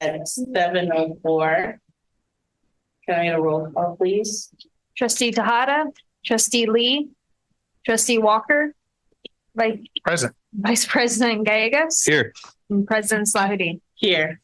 at 7:04. Can I get a roll call, please? Trustee Tejada, Trustee Lee, Trustee Walker, Present. Vice President Gallegos, Here. and President Slahudin. Here.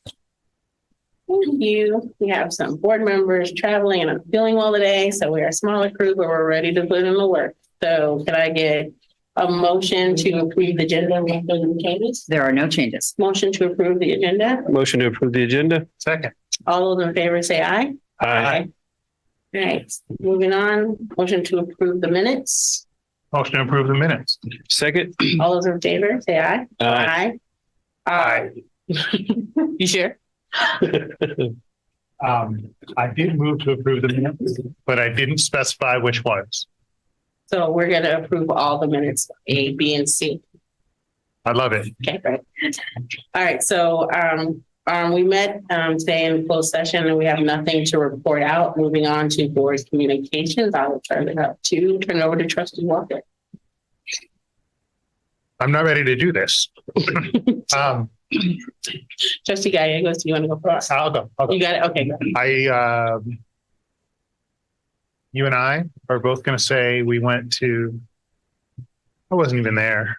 Thank you. We have some board members traveling and I'm feeling well today, so we are a smaller crew, but we're ready to put in the work. So can I get a motion to approve the agenda with the changes? There are no changes. Motion to approve the agenda. Motion to approve the agenda. Second. All those in favor say aye. Aye. All right, moving on. Motion to approve the minutes. Motion to approve the minutes. Second. All those in favor say aye. Aye. Aye. You sure? I did move to approve the minutes, but I didn't specify which ones. So we're gonna approve all the minutes, A, B, and C. I love it. Okay, great. All right, so we met today in closed session and we have nothing to report out. Moving on to board communications, I will turn it over to Trustee Walker. I'm not ready to do this. Trustee Gallegos, do you want to go first? I'll go. You got it? Okay, go. You and I are both going to say we went to, I wasn't even there.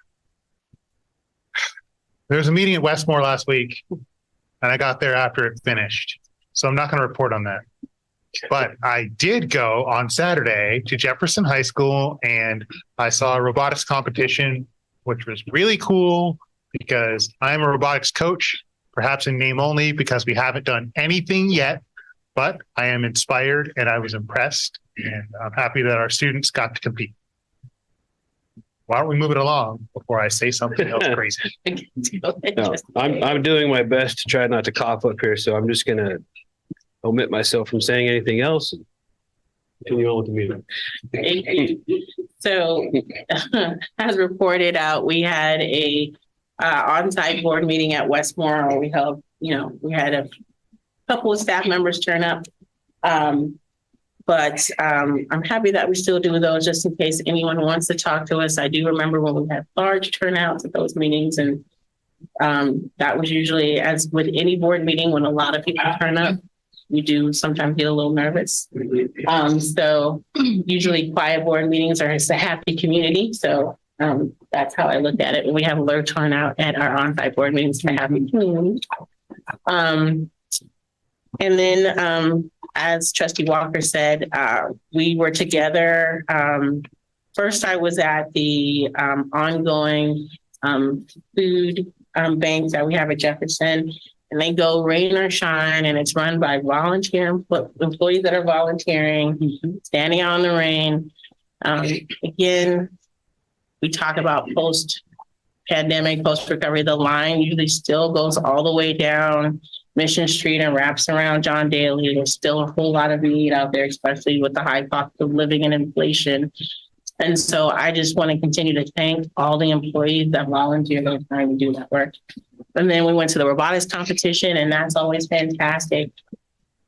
There was a meeting at Westmore last week and I got there after it finished. So I'm not going to report on that. But I did go on Saturday to Jefferson High School and I saw a robotics competition, which was really cool because I'm a robotics coach, perhaps in name only because we haven't done anything yet, but I am inspired and I was impressed and I'm happy that our students got to compete. Why don't we move it along before I say something else crazy? No, I'm doing my best to try not to cough up here, so I'm just going to omit myself from saying anything else and continue on with the meeting. So as reported out, we had a on-site board meeting at Westmore. We had a couple of staff members turn up. But I'm happy that we still do those just in case anyone wants to talk to us. I do remember when we had large turnouts at those meetings, and that was usually, as with any board meeting, when a lot of people turn up, you do sometimes get a little nervous. So usually quiet board meetings are just a happy community. So that's how I looked at it. When we have a low turnout at our on-site board meetings, it's a happy community. And then as Trustee Walker said, we were together. First, I was at the ongoing food bank that we have at Jefferson, and they go rain or shine, and it's run by volunteer employees that are volunteering, standing out in the rain. Again, we talk about post-pandemic, post-recovery. The line usually still goes all the way down Mission Street and wraps around John Daly. There's still a whole lot of need out there, especially with the high cost of living and inflation. And so I just want to continue to thank all the employees that volunteer their time to do that work. And then we went to the robotics competition, and that's always fantastic.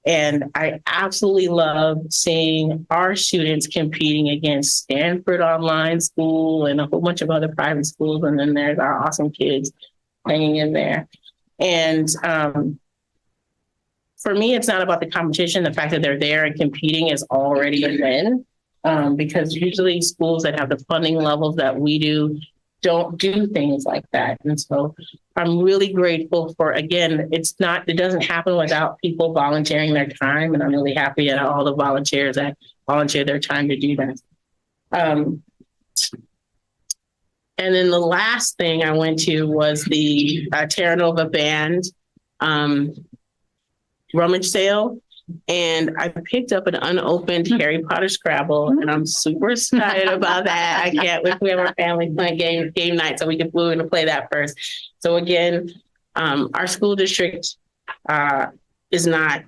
And I absolutely love seeing our students competing against Stanford Online School and a whole bunch of other private schools. And then there's our awesome kids hanging in there. And for me, it's not about the competition. The fact that they're there and competing is already a win, because usually schools that have the funding levels that we do don't do things like that. And so I'm really grateful for, again, it doesn't happen without people volunteering their time. And I'm really happy at all the volunteers that volunteer their time to do that. And then the last thing I went to was the Terra Nova Band rummage sale, and I picked up an unopened Harry Potter Scrabble, and I'm super excited about that. I can't wait. We have our family playing game night, so we're going to play that first. So again, our school district is not,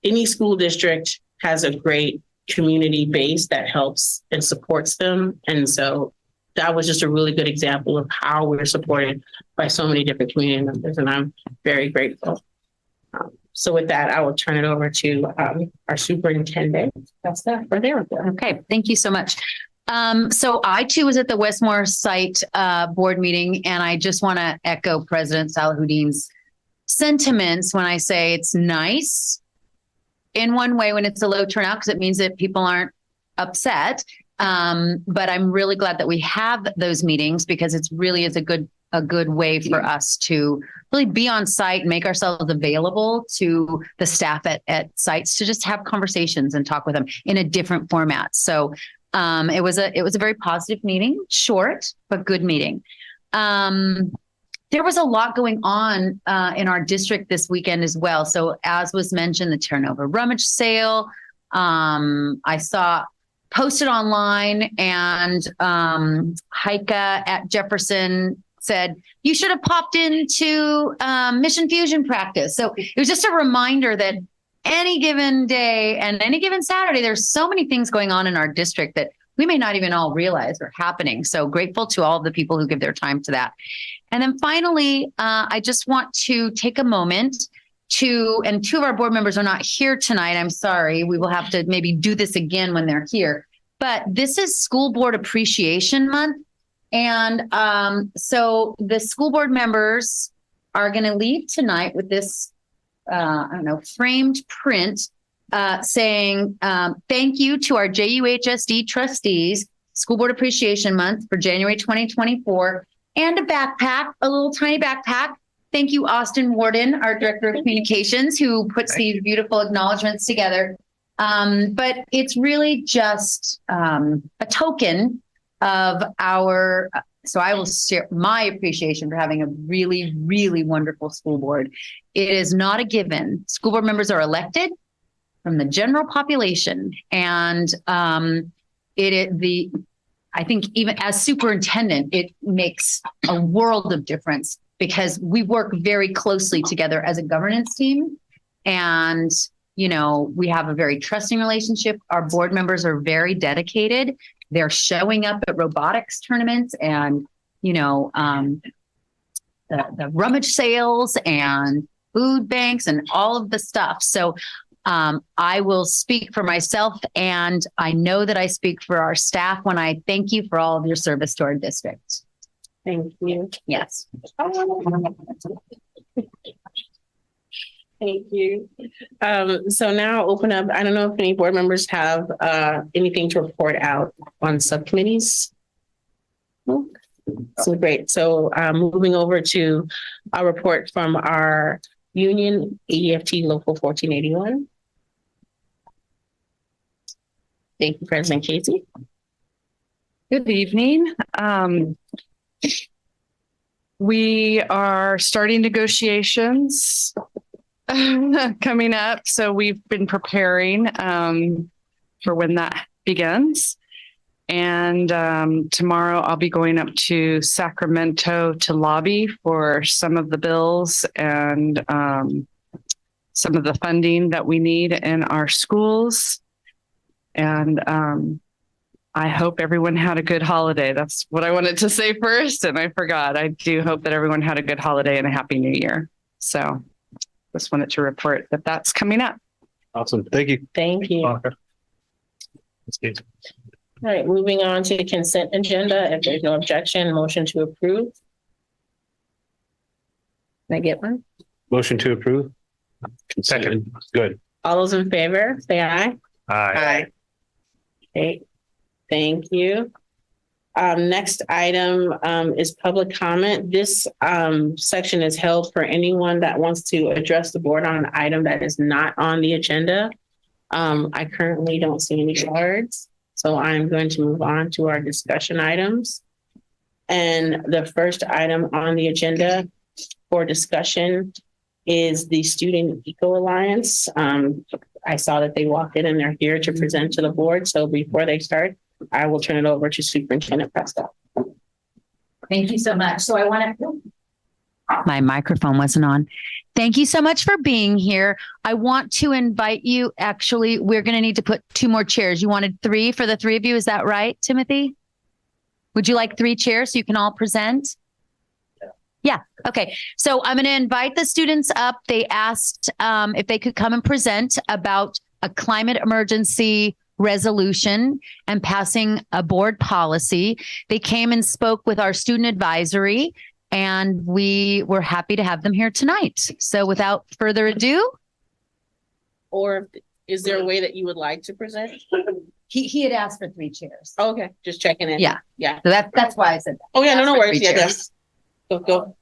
any school district has a great community base that helps and supports them, and so that was just a really good example of how we're supported by so many different community members, and I'm very grateful. So with that, I will turn it over to our superintendent. That's that for their report. Okay, thank you so much. So I too was at the Westmore site board meeting, and I just want to echo President Salahudin's sentiments when I say it's nice in one way when it's a low turnout, because it means that people aren't upset. But I'm really glad that we have those meetings, because it's really is a good way for us to really be on site and make ourselves available to the staff at sites to just have conversations and talk with them in a different format. So it was a very positive meeting, short, but good meeting. There was a lot going on in our district this weekend as well. So as was mentioned, the turnover rummage sale, I saw posted online, and Heike at Jefferson said, you should have popped into Mission Fusion practice. So it was just a reminder that any given day and any given Saturday, there's so many things going on in our district that we may not even all realize are happening. So grateful to all of the people who give their time to that. And then finally, I just want to take a moment and two of our board members are not here tonight. I'm sorry. We will have to maybe do this again when they're here. But this is School Board Appreciation Month. And so the school board members are going to leave tonight with this, framed print saying, thank you to our JUHSD trustees, School Board Appreciation Month for January 2024, and a backpack, a little tiny backpack. Thank you, Austin Warden, our Director of Communications, who puts these beautiful acknowledgements together. But it's really just a token of so I will share my appreciation for having a really, really wonderful school board. It is not a given. School board members are elected from the general population. And I think even as superintendent, it makes a world of difference, because we work very closely together as a governance team. And, we have a very trusting relationship. Our board members are very dedicated. They're showing up at robotics tournaments and, the rummage sales and food banks and all of the stuff. So I will speak for myself, and I know that I speak for our staff when I thank you for all of your service to our district. Thank you. Yes. Thank you. So now I'll open up. I don't know if any board members have anything to report out on subcommittees. No? So great. So moving over to a report from our union, ADFT Local 1481. Thank you, President Casey. Good evening. We are starting negotiations coming up. So we've been preparing for when that begins. And tomorrow I'll be going up to Sacramento to lobby for some of the bills and some of the funding that we need in our schools. And I hope everyone had a good holiday. That's what I wanted to say first, and I forgot. I do hope that everyone had a good holiday and a happy new year. So just wanted to report that that's coming up. Awesome. Thank you. Thank you. All right, moving on to the consent agenda. If there's no objection, motion to approve. Can I get one? Motion to approve. Second. Good. All those in favor, say aye. Aye. Okay, thank you. Next item is public comment. This section is held for anyone that wants to address the board on an item that is not on the agenda. I currently don't see any cards, so I'm going to move on to our discussion items. And the first item on the agenda for discussion is the Student Eco Alliance. I saw that they walked in and they're here to present to the board. So before they start, I will turn it over to Superintendent Prescott. Thank you so much. So my microphone wasn't on. Thank you so much for being here. I want to invite you. Actually, we're going to need to put 2 more chairs. You wanted 3 for the 3 of you. Is that right, Timothy? Would you like 3 chairs so you can all present? Yeah. Okay. So I'm going to invite the students up. They asked if they could come and present about a climate emergency resolution and passing a board policy. They came and spoke with our student advisory, And we were happy to have them here tonight. So without further ado, Or is there a way that you would like to present? he had asked for 3 chairs. Okay, just checking in. Yeah. Yeah. So that's why I said that. Oh, yeah, no, no For worries. 3 Yeah, chairs. go. No,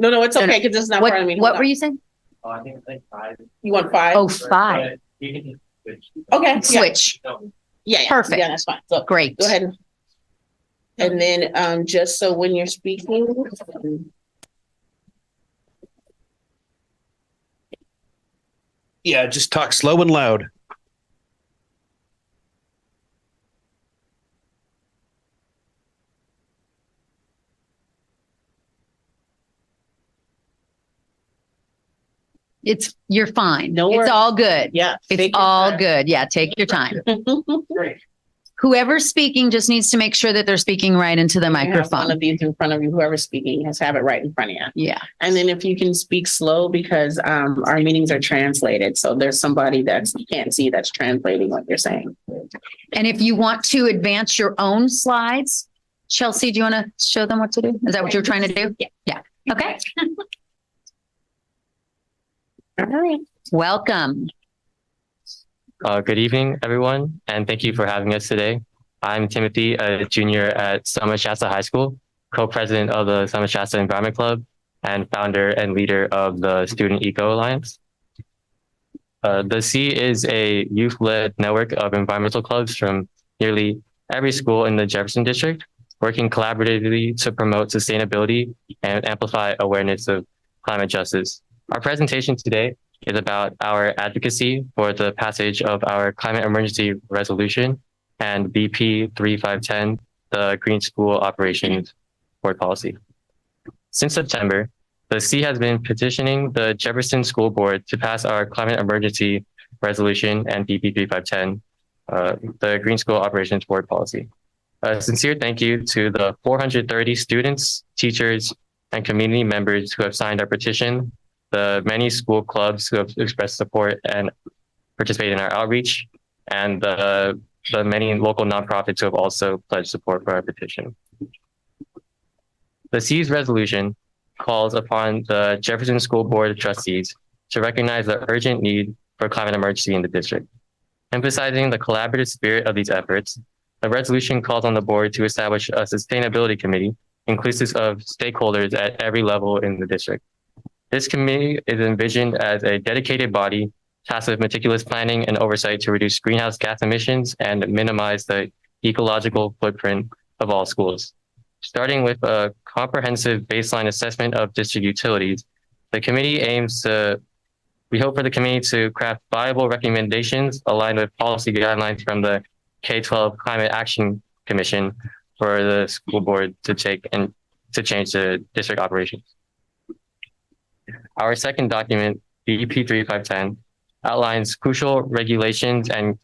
no, it's No, no. okay, because it's not part of me. What were you saying? I think it's like 5. You want 5? Oh, 5. You can just switch. Okay. Yeah. Switch. Yeah. Perfect. Yeah, that's fine. So Great. go ahead. And then, just so when you're speaking, Yeah, just talk slow and loud. You're fine. No It's worries. all good. yeah. It's take your all time. good. Yeah, take your time. Great. Whoever's speaking just needs to make sure that they're speaking right into the You have one microphone. of these in front of you, whoever's speaking has to have it right in front of you. Yeah. And then if you can speak slow, because our meetings are translated. So there's somebody that you can't see that's translating what you're saying. And if you want to advance your own slides, Chelsea, do you want to show them what to do? Is that what you're trying to do? Yeah. Yeah. Okay. All right. Welcome. Good evening, everyone, and thank you for having us today. I'm Timothy, a junior at Summit Shasta High School, co-president of the Summit Shasta Environment Club, and founder and leader of the Student Eco Alliance. The C is a youth-led network of environmental clubs from nearly every school in the Jefferson district, working collaboratively to promote sustainability and amplify awareness of climate justice. Our presentation today is about our advocacy for the passage of our climate emergency resolution and BP 3510, the Green School Operations Board Policy. Since September, the C has been petitioning the Jefferson School Board to pass our climate emergency resolution and BP 3510, the Green School Operations Board Policy. A sincere thank you to the 430 students, teachers, and community members who have signed our petition, the many school clubs who have expressed support and participated in our outreach, and the many local nonprofits who have also pledged support for our petition. The C's resolution calls upon the Jefferson School Board of Trustees to recognize the urgent need for climate emergency in the district. Emphasizing the collaborative spirit of these efforts, the resolution calls on the board to establish a sustainability committee inclusive of stakeholders at every level in the district. This committee is envisioned as a dedicated body tasked with meticulous planning and oversight to reduce greenhouse gas emissions and minimize the ecological footprint of all schools. Starting with a comprehensive baseline assessment of district utilities, the committee we hope for the committee to craft viable recommendations aligned with policy guidelines from the K-12 Climate Action Commission for the school board to take and to change the district operations. Our second document, BP 3510, outlines crucial regulations and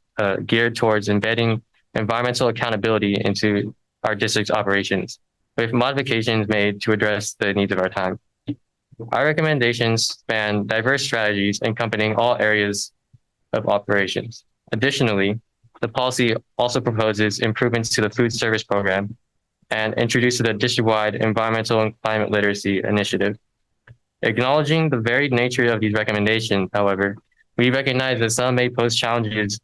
geared towards embedding environmental accountability into our district's operations, with modifications made to address the needs of our time. Our recommendations span diverse strategies encompassing all areas of operations. Additionally, the policy also proposes improvements to the food service program and introduces a district-wide environmental and climate literacy initiative. Acknowledging the varied nature of these recommendations, however, we recognize that some may pose challenges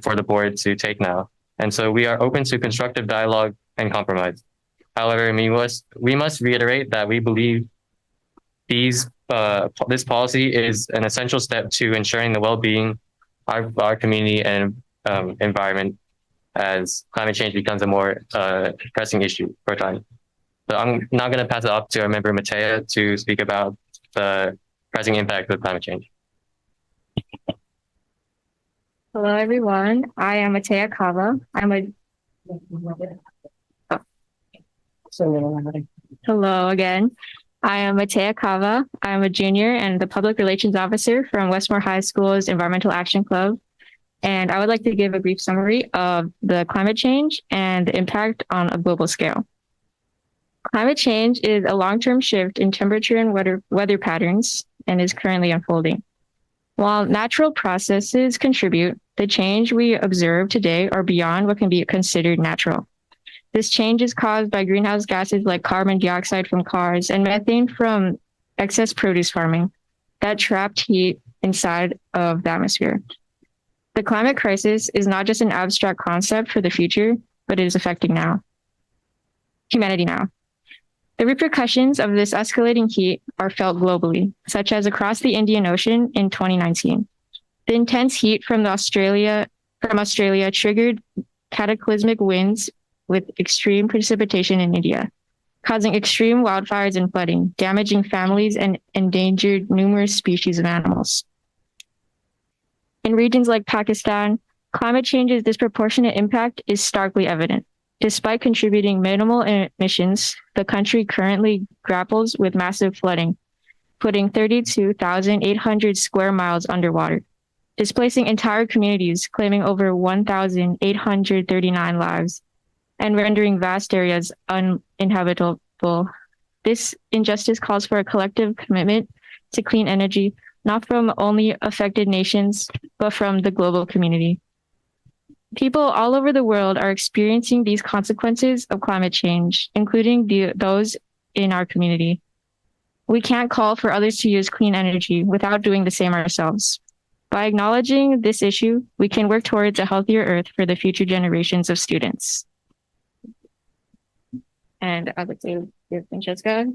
for the board to take now. And so we are open to constructive dialogue and compromise. However, we must reiterate that we believe this policy is an essential step to ensuring the well-being of our community and environment as climate change becomes a more pressing issue for time. So I'm now going to pass it off to our member Matea to speak about the pressing impact of climate change. Hello, everyone. I am Matea Kava. Hello again. I am Matea Kava. I'm a junior and the public relations officer from Westmore High School's Environmental Action Club. And I would like to give a brief summary of the climate change and the impact on a global scale. Climate change is a long-term shift in temperature and weather patterns and is currently unfolding. While natural processes contribute, the change we observe today are beyond what can be considered natural. This change is caused by greenhouse gases like carbon dioxide from cars and methane from excess produce farming that trapped heat inside of the atmosphere. The climate crisis is not just an abstract concept for the future, but it is affecting humanity now. The repercussions of this escalating heat are felt globally, such as across the Indian Ocean in 2019. The intense heat from Australia triggered cataclysmic winds with extreme precipitation in India, causing extreme wildfires and flooding, damaging families and endangered numerous species of animals. In regions like Pakistan, climate change's disproportionate impact is starkly evident. Despite contributing minimal emissions, the country currently grapples with massive flooding, putting 32,800 square miles underwater, displacing entire communities, claiming over 1,839 lives, and rendering vast areas uninhabitable. This injustice calls for a collective commitment to clean energy, not from only affected nations, but from the global community. People all over the world are experiencing these consequences of climate change, including those in our community. We can't call for others to use clean energy without doing the same ourselves. By acknowledging this issue, we can work towards a healthier earth for the future generations of students. And I'd like to give Francesca.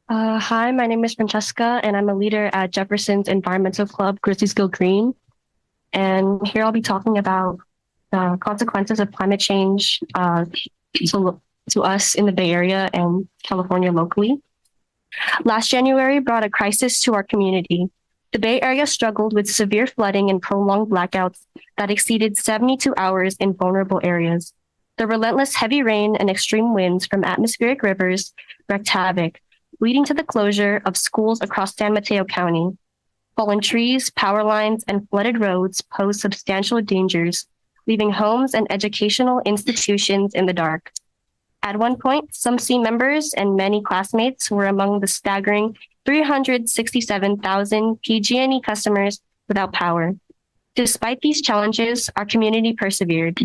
Hi, my name is Francesca, and I'm a leader at Jefferson's environmental club, Grizzlies Go Green. And here I'll be talking about the consequences of climate change to us in the Bay Area and California locally. Last January brought a crisis to our community. The Bay Area struggled with severe flooding and prolonged blackouts that exceeded 72 hours in vulnerable areas. The relentless heavy rain and extreme winds from atmospheric rivers wreaked havoc, leading to the closure of schools across San Mateo County. Fallen trees, power lines, and flooded roads pose substantial dangers, leaving homes and educational institutions in the dark. At one point, some C members and many classmates were among the staggering 367,000 PG&E customers without power. Despite these challenges, our community persevered.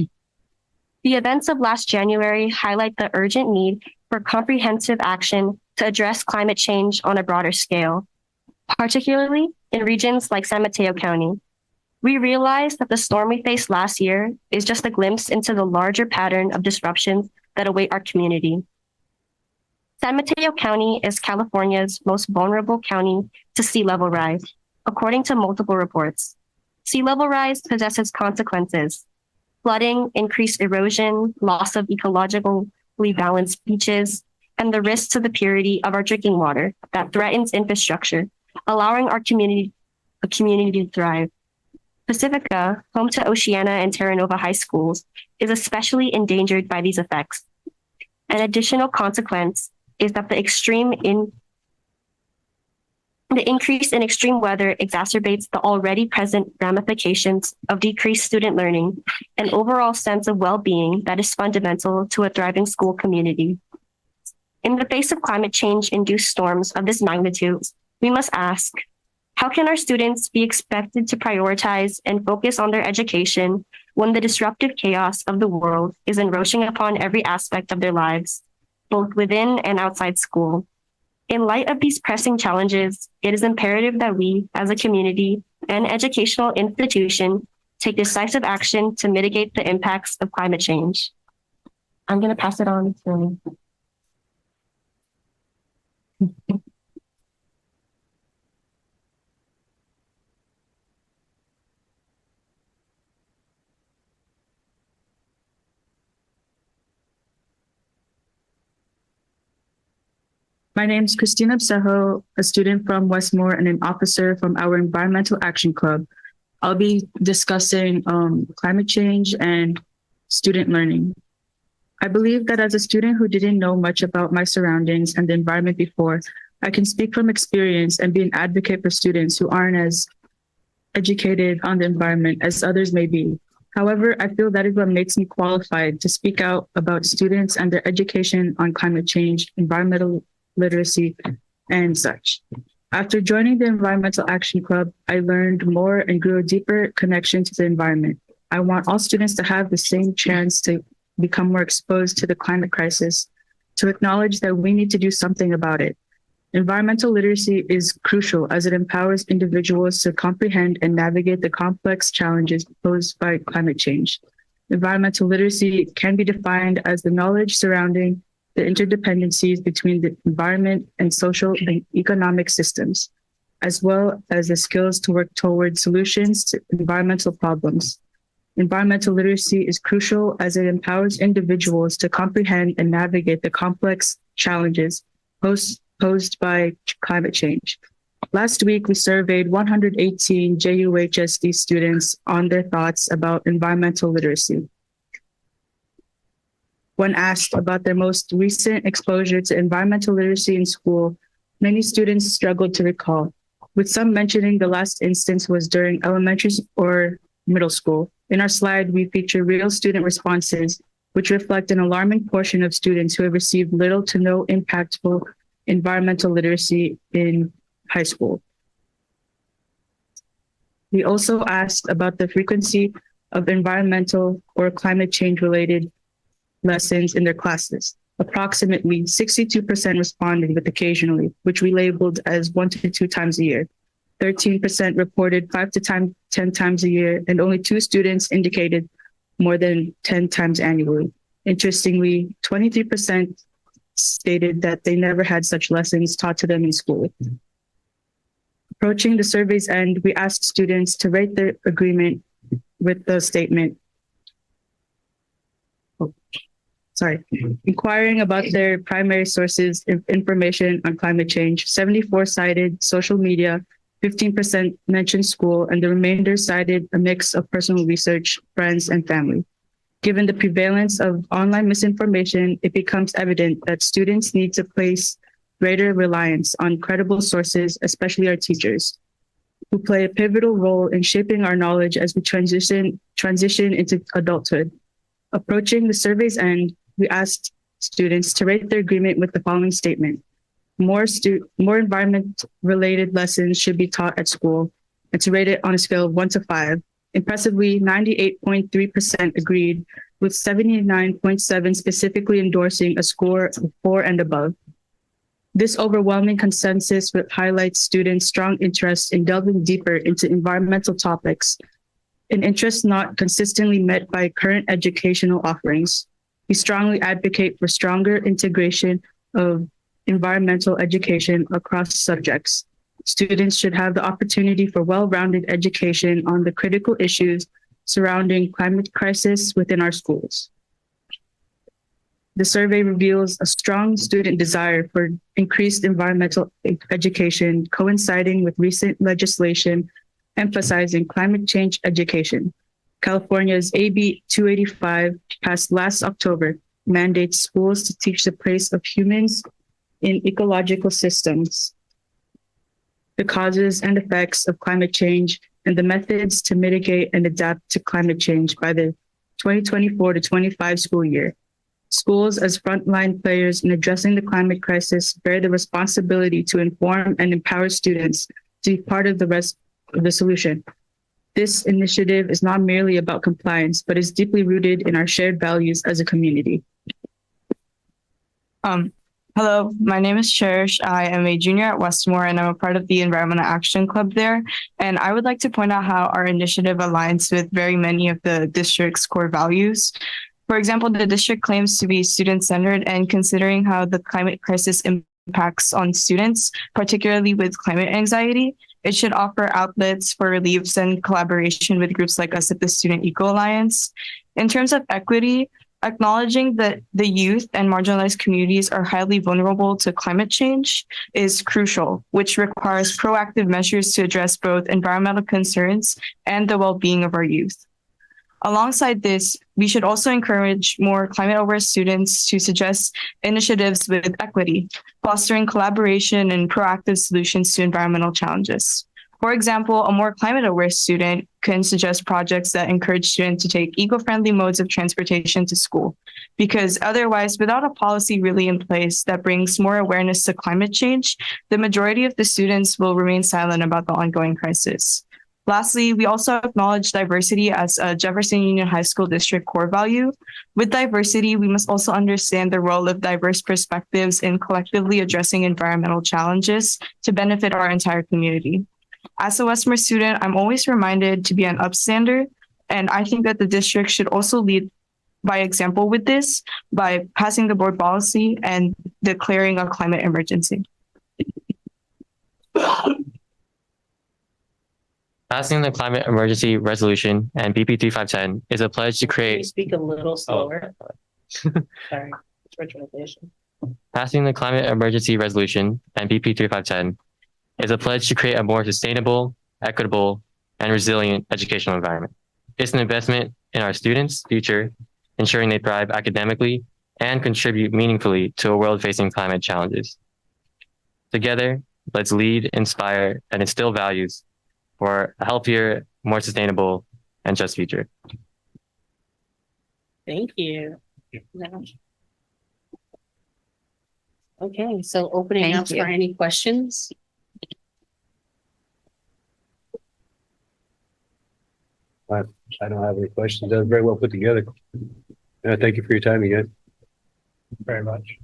The events of last January highlight the urgent need for comprehensive action to address climate change on a broader scale, particularly in regions like San Mateo County. We realize that the storm we faced last year is just a glimpse into the larger pattern of disruptions that await our community. San Mateo County is California's most vulnerable county to sea level rise, according to multiple reports. Sea level rise possesses consequences: flooding, increased erosion, loss of ecologically balanced beaches, and the risk to the purity of our drinking water that threatens infrastructure, allowing our community to thrive. Pacifica, home to Oceana and Terra Nova high schools, is especially endangered by these effects. An additional consequence is that the increase in extreme weather exacerbates the already present ramifications of decreased student learning and overall sense of well-being that is fundamental to a thriving school community. In the face of climate change-induced storms of this magnitude, we must ask, how can our students be expected to prioritize and focus on their education when the disruptive chaos of the world is encroaching upon every aspect of their lives, both within and outside school? In light of these pressing challenges, it is imperative that we, as a community and educational institution, take decisive action to mitigate the impacts of climate change. I'm going to pass it on to My name is Christina Absejo, a student from Westmore and an officer from our Environmental Action Club. I'll be discussing climate change and student learning. I believe that as a student who didn't know much about my surroundings and the environment before, I can speak from experience and be an advocate for students who aren't as educated on the environment as others may be. However, I feel that is what makes me qualified to speak out about students and their education on climate change, environmental literacy, and such. After joining the Environmental Action Club, I learned more and grew a deeper connection to the environment. I want all students to have the same chance to become more exposed to the climate crisis, to acknowledge that we need to do something about it. Environmental literacy is crucial as it empowers individuals to comprehend and navigate the complex challenges posed by climate change. Environmental literacy can be defined as the knowledge surrounding the interdependencies between the environment and social and economic systems, as well as the skills to work toward solutions to environmental problems. Environmental literacy is crucial as it empowers individuals to comprehend and navigate the complex challenges posed by climate change. Last week, we surveyed 118 JUHSD students on their thoughts about environmental literacy. When asked about their most recent exposure to environmental literacy in school, many students struggled to recall, with some mentioning the last instance was during elementary or middle school. In our slide, we feature real student responses, which reflect an alarming portion of students who have received little to no impactful environmental literacy in high school. We also asked about the frequency of environmental or climate change related lessons in their classes. Approximately 62% responded with occasionally, which we labeled as 1 to 2 times a year. 13% reported 5 to 10 times a year, and only 2 students indicated more than 10 times annually. Interestingly, 23% stated that they never had such lessons taught to them in school. Approaching the survey's end, we asked students to rate their agreement with the statement. Inquiring about their primary sources of information on climate change, 74 cited social media, 15% mentioned school, and the remainder cited a mix of personal research, friends, and family. Given the prevalence of online misinformation, it becomes evident that students need to place greater reliance on credible sources, especially our teachers, who play a pivotal role in shaping our knowledge as we transition into adulthood. Approaching the survey's end, we asked students to rate their agreement with the following statement. More environment-related lessons should be taught at school, and to rate it on a scale of 1 to 5. Impressively, 98.3% agreed, with 79.7% specifically endorsing a score of 4 and above. This overwhelming consensus highlights students' strong interest in delving deeper into environmental topics, an interest not consistently met by current educational offerings. We strongly advocate for stronger integration of environmental education across subjects. Students should have the opportunity for well-rounded education on the critical issues surrounding climate crisis within our schools. The survey reveals a strong student desire for increased environmental education, coinciding with recent legislation emphasizing climate change education. California's AB 285, passed last October, mandates schools to teach the place of humans in ecological systems, the causes and effects of climate change, and the methods to mitigate and adapt to climate change by the 2024 to 25 school year. Schools, as frontline players in addressing the climate crisis, bear the responsibility to inform and empower students to be part of the rest of the solution. This initiative is not merely about compliance, but is deeply rooted in our shared values as a community. Hello, my name is Cherish. I am a junior at Westmore and I'm a part of the Environmental Action Club there. And I would like to point out how our initiative aligns with very many of the district's core values. For example, the district claims to be student-centered, and considering how the climate crisis impacts on students, particularly with climate anxiety, it should offer outlets for reliefs and collaboration with groups like us at the Student Eco Alliance. In terms of equity, acknowledging that the youth and marginalized communities are highly vulnerable to climate change is crucial, which requires proactive measures to address both environmental concerns and the well-being of our youth. Alongside this, we should also encourage more climate-aware students to suggest initiatives with equity, fostering collaboration and proactive solutions to environmental challenges. For example, a more climate aware student can suggest projects that encourage students to take eco-friendly modes of transportation to school. Because otherwise, without a policy really in place that brings more awareness to climate change, the majority of the students will remain silent about the ongoing crisis. Lastly, we also acknowledge diversity as a Jefferson Union High School District core value. With diversity, we must also understand the role of diverse perspectives in collectively addressing environmental challenges to benefit our entire community. As a Westmore student, I'm always reminded to be an upstander, and I think that the district should also lead by example with this by passing the board policy and declaring a climate emergency. Passing the climate emergency resolution and BP 3510 is a pledge to Can you create. speak a little slower? Sorry, it's translation. Passing the climate emergency resolution and BP 3510 is a pledge to create a more sustainable, equitable, and resilient educational environment. It's an investment in our students' future, ensuring they thrive academically and contribute meaningfully to a world facing climate challenges. Together, let's lead, inspire, and instill values for a healthier, more sustainable, and just future. Thank you. Okay, so opening Thank up you. for any questions? I don't have any questions. That was very well put together. Thank you for your time again. Very much.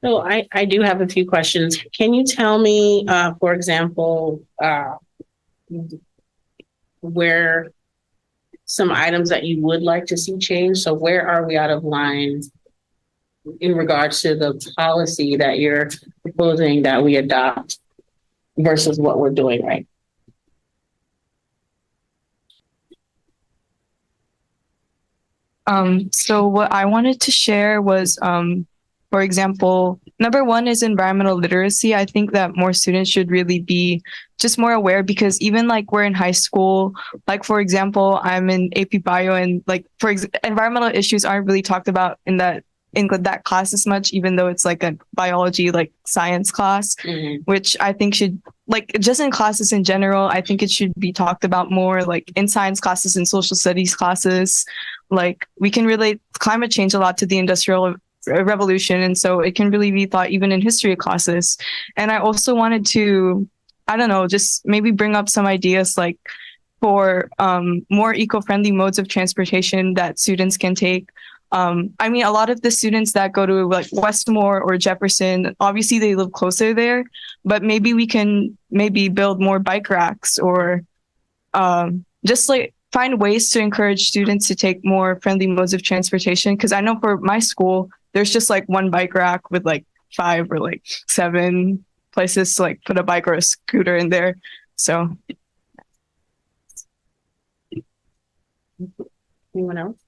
So I do have a few questions. Can you tell me, for example, where some items that you would like to see changed? So where are we out of line in regards to the policy that you're proposing that we adopt versus what we're doing right? So what I wanted to share was, for example, number one is environmental literacy. I think that more students should really be just more aware because even like we're in high school, like for example, I'm in AP Bio and like environmental issues aren't really talked about in that class as much, even though it's like a biology, like science class, which I think should like just in classes in general, I think it should be talked about more like in science classes and social studies classes. Like we can relate climate change a lot to the Industrial Revolution. And so it can really be thought even in history classes. And I also wanted to, I don't know, just maybe bring up some ideas like for more eco-friendly modes of transportation that students can take. I mean, a lot of the students that go to like Westmore or Jefferson, obviously they live closer there, but maybe we can build more bike racks or just like find ways to encourage students to take more friendly modes of transportation. Cause I know for my school, there's just like one bike rack with like 5 or like 7 places to like put a bike or a scooter in there. So. Anyone else?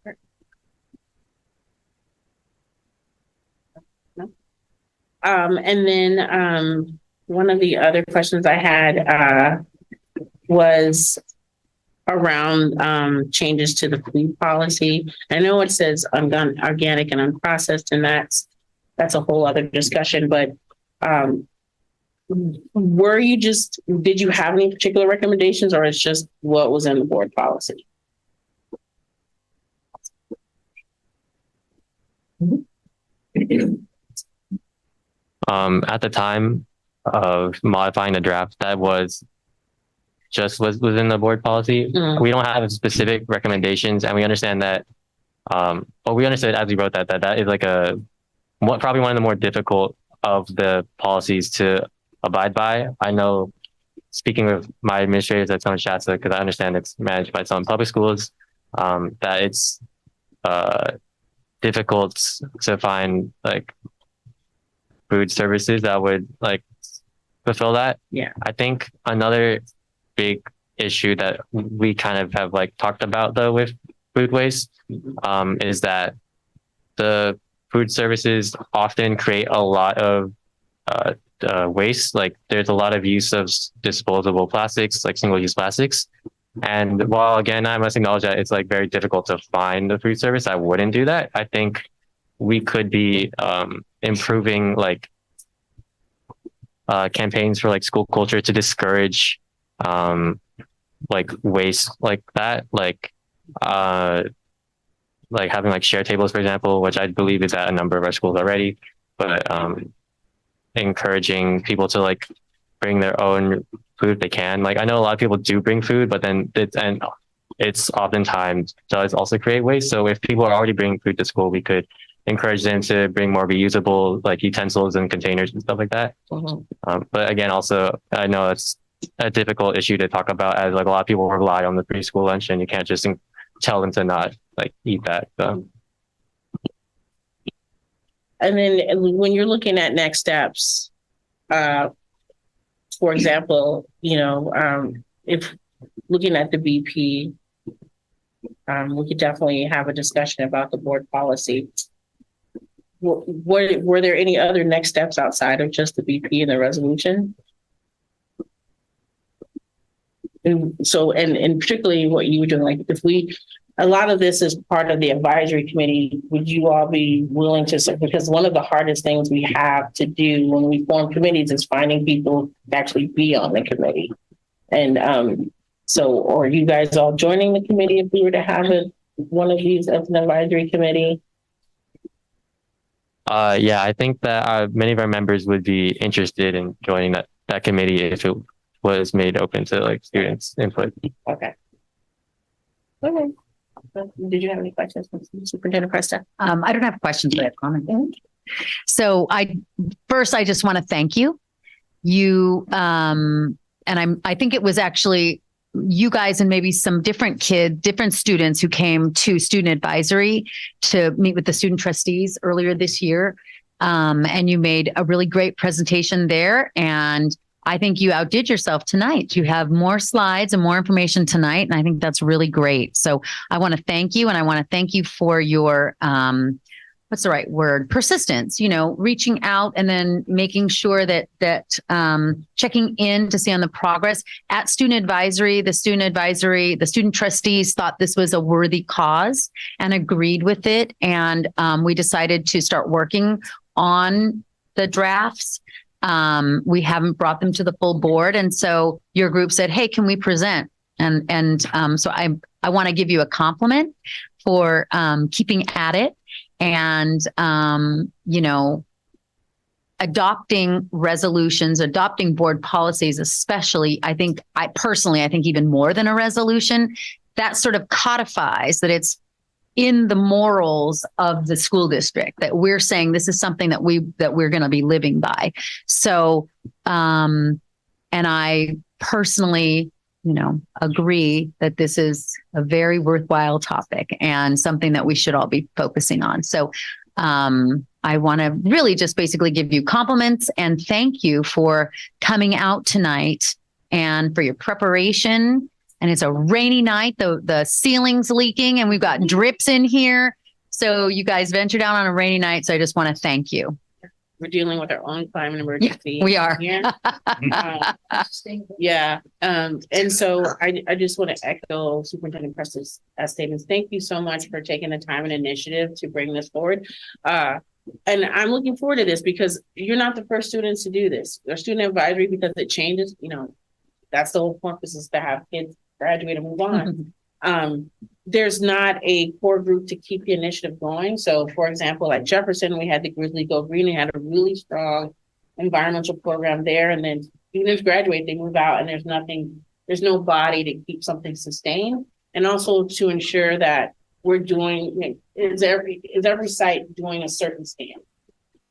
No. And then one of the other questions I had was around changes to the food policy. I know it says organic and unprocessed, and that's a whole other discussion, but did you have any particular recommendations or it's just what was in the board policy? At the time of modifying the draft, that was within the board policy. We don't have specific recommendations, and we understand that. We understood as we wrote that is like probably one of the more difficult of the policies to abide by. I know, speaking with my administrators at Summit Shasta, because I understand it's managed by some public schools, that it's difficult to find like food services that would like fulfill that. Yeah, I think another big issue that we kind of have like talked about though with food waste is that the food services often create a lot of waste. Like there's a lot of use of disposable plastics, like single-use plastics. And while again, I must acknowledge that it's like very difficult to find the food service, I wouldn't do that. I think we could be improving like campaigns for like school culture to discourage like waste like that, like having like share tables, for example, which I believe is at a number of our schools already, but encouraging people to like bring their own food if they can. Like I know a lot of people do bring food, but then it's oftentimes does also create waste. So if people are already bringing food to school, we could encourage them to bring more reusable like utensils and containers and stuff like that. But again, also I know it's a difficult issue to talk about, as like a lot of people rely on the preschool lunch, and you can't just tell them to not like eat that. So. And then when you're looking at next steps, for example, if looking at the BP, we could definitely have a discussion about the board policy. Were there any other next steps outside of just the BP and the resolution? And so, and particularly what you were doing, like a lot of this is part of the advisory committee. Would you all be willing to, because one of the hardest things we have to do when we form committees is finding people to actually be on the committee. And so, are you guys all joining the committee if we were to have one of these as an advisory committee? Yeah, I think that many of our members would be interested in joining that committee if it was made open to like students' input. Okay. Did you have any questions, Superintendent Presta? I don't have questions, but I have comments. So I just want to thank you. I think it was actually you guys and maybe some different students who came to student advisory to meet with the student trustees earlier this year. And you made a really great presentation there. And I think you outdid yourself tonight. You have more slides and more information tonight. And I think that's really great. So I want to thank you. And I want to thank you for your, what's the right word? Persistence, reaching out and then making sure that checking in to see on the progress at student advisory, the student trustees thought this was a worthy cause and agreed with it. And we decided to start working on the drafts. We haven't brought them to the full board. And so your group said, hey, can we present? And so I want to give you a compliment for keeping at it and, adopting resolutions, adopting board policies, especially, I think even more than a resolution, that sort of codifies that it's in the morals of the school district, that we're saying this is something that we're going to be living by. So, and I personally, agree that this is a very worthwhile topic and something that we should all be focusing on. So, I want to really just basically give you compliments and thank you for coming out tonight and for your preparation. And it's a rainy night, the ceiling's leaking and we've got drips in here. So you guys ventured out on a rainy night. So I just want to thank you. We're dealing with our own climate emergency. Yeah, we are. Yeah. And so I just want to echo Superintendent Presta's statements. Thank you so much for taking the time and initiative to bring this forward. And I'm looking forward to this because you're not the first students to do this. Our student advisory, because it changes, that's the whole purpose, is to have kids graduate and move on. There's not a core group to keep the initiative going. So for example, at Jefferson, we had the Grizzly Go Green. They had a really strong environmental program there. And then students graduate, they move out and there's no body to keep something sustained. And also to ensure that we're doing, is every site doing a certain stand?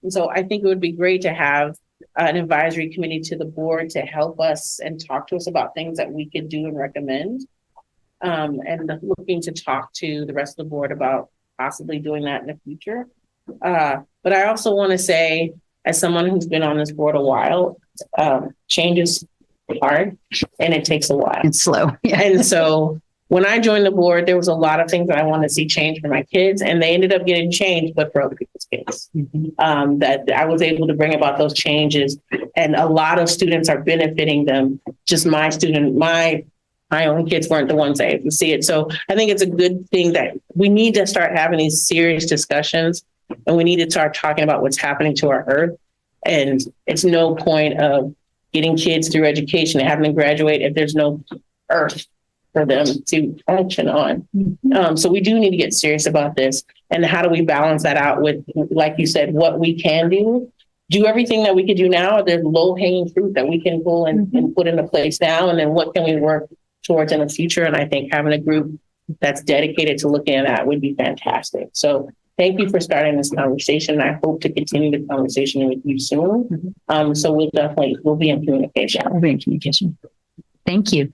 And so I think it would be great to have an advisory committee to the board to help us and talk to us about things that we could do and recommend. And looking to talk to the rest of the board about possibly doing that in the future. But I also want to say, as someone who's been on this board a while, change is hard and it takes a while. It's slow. Yeah. And so when I joined the board, there was a lot of things that I wanted to see change for my kids, and they ended up getting changed, but for other people's kids. That I was able to bring about those changes, and a lot of students are benefiting them. Just my own kids weren't the ones that able to see it. So I think it's a good thing that we need to start having these serious discussions, and we need to start talking about what's happening to our earth. And it's no point of getting kids through education and having them graduate if there's no earth for them to function on. So we do need to get serious about this. And how do we balance that out with, like you said, what we can do everything that we can do now? There's low hanging fruit that we can pull and put into place now. And then what can we work towards in the future? And I think having a group that's dedicated to looking at that would be fantastic. So thank you for starting this conversation. I hope to continue the conversation with you soon. So we'll be in communication. We'll be in communication. Thank you.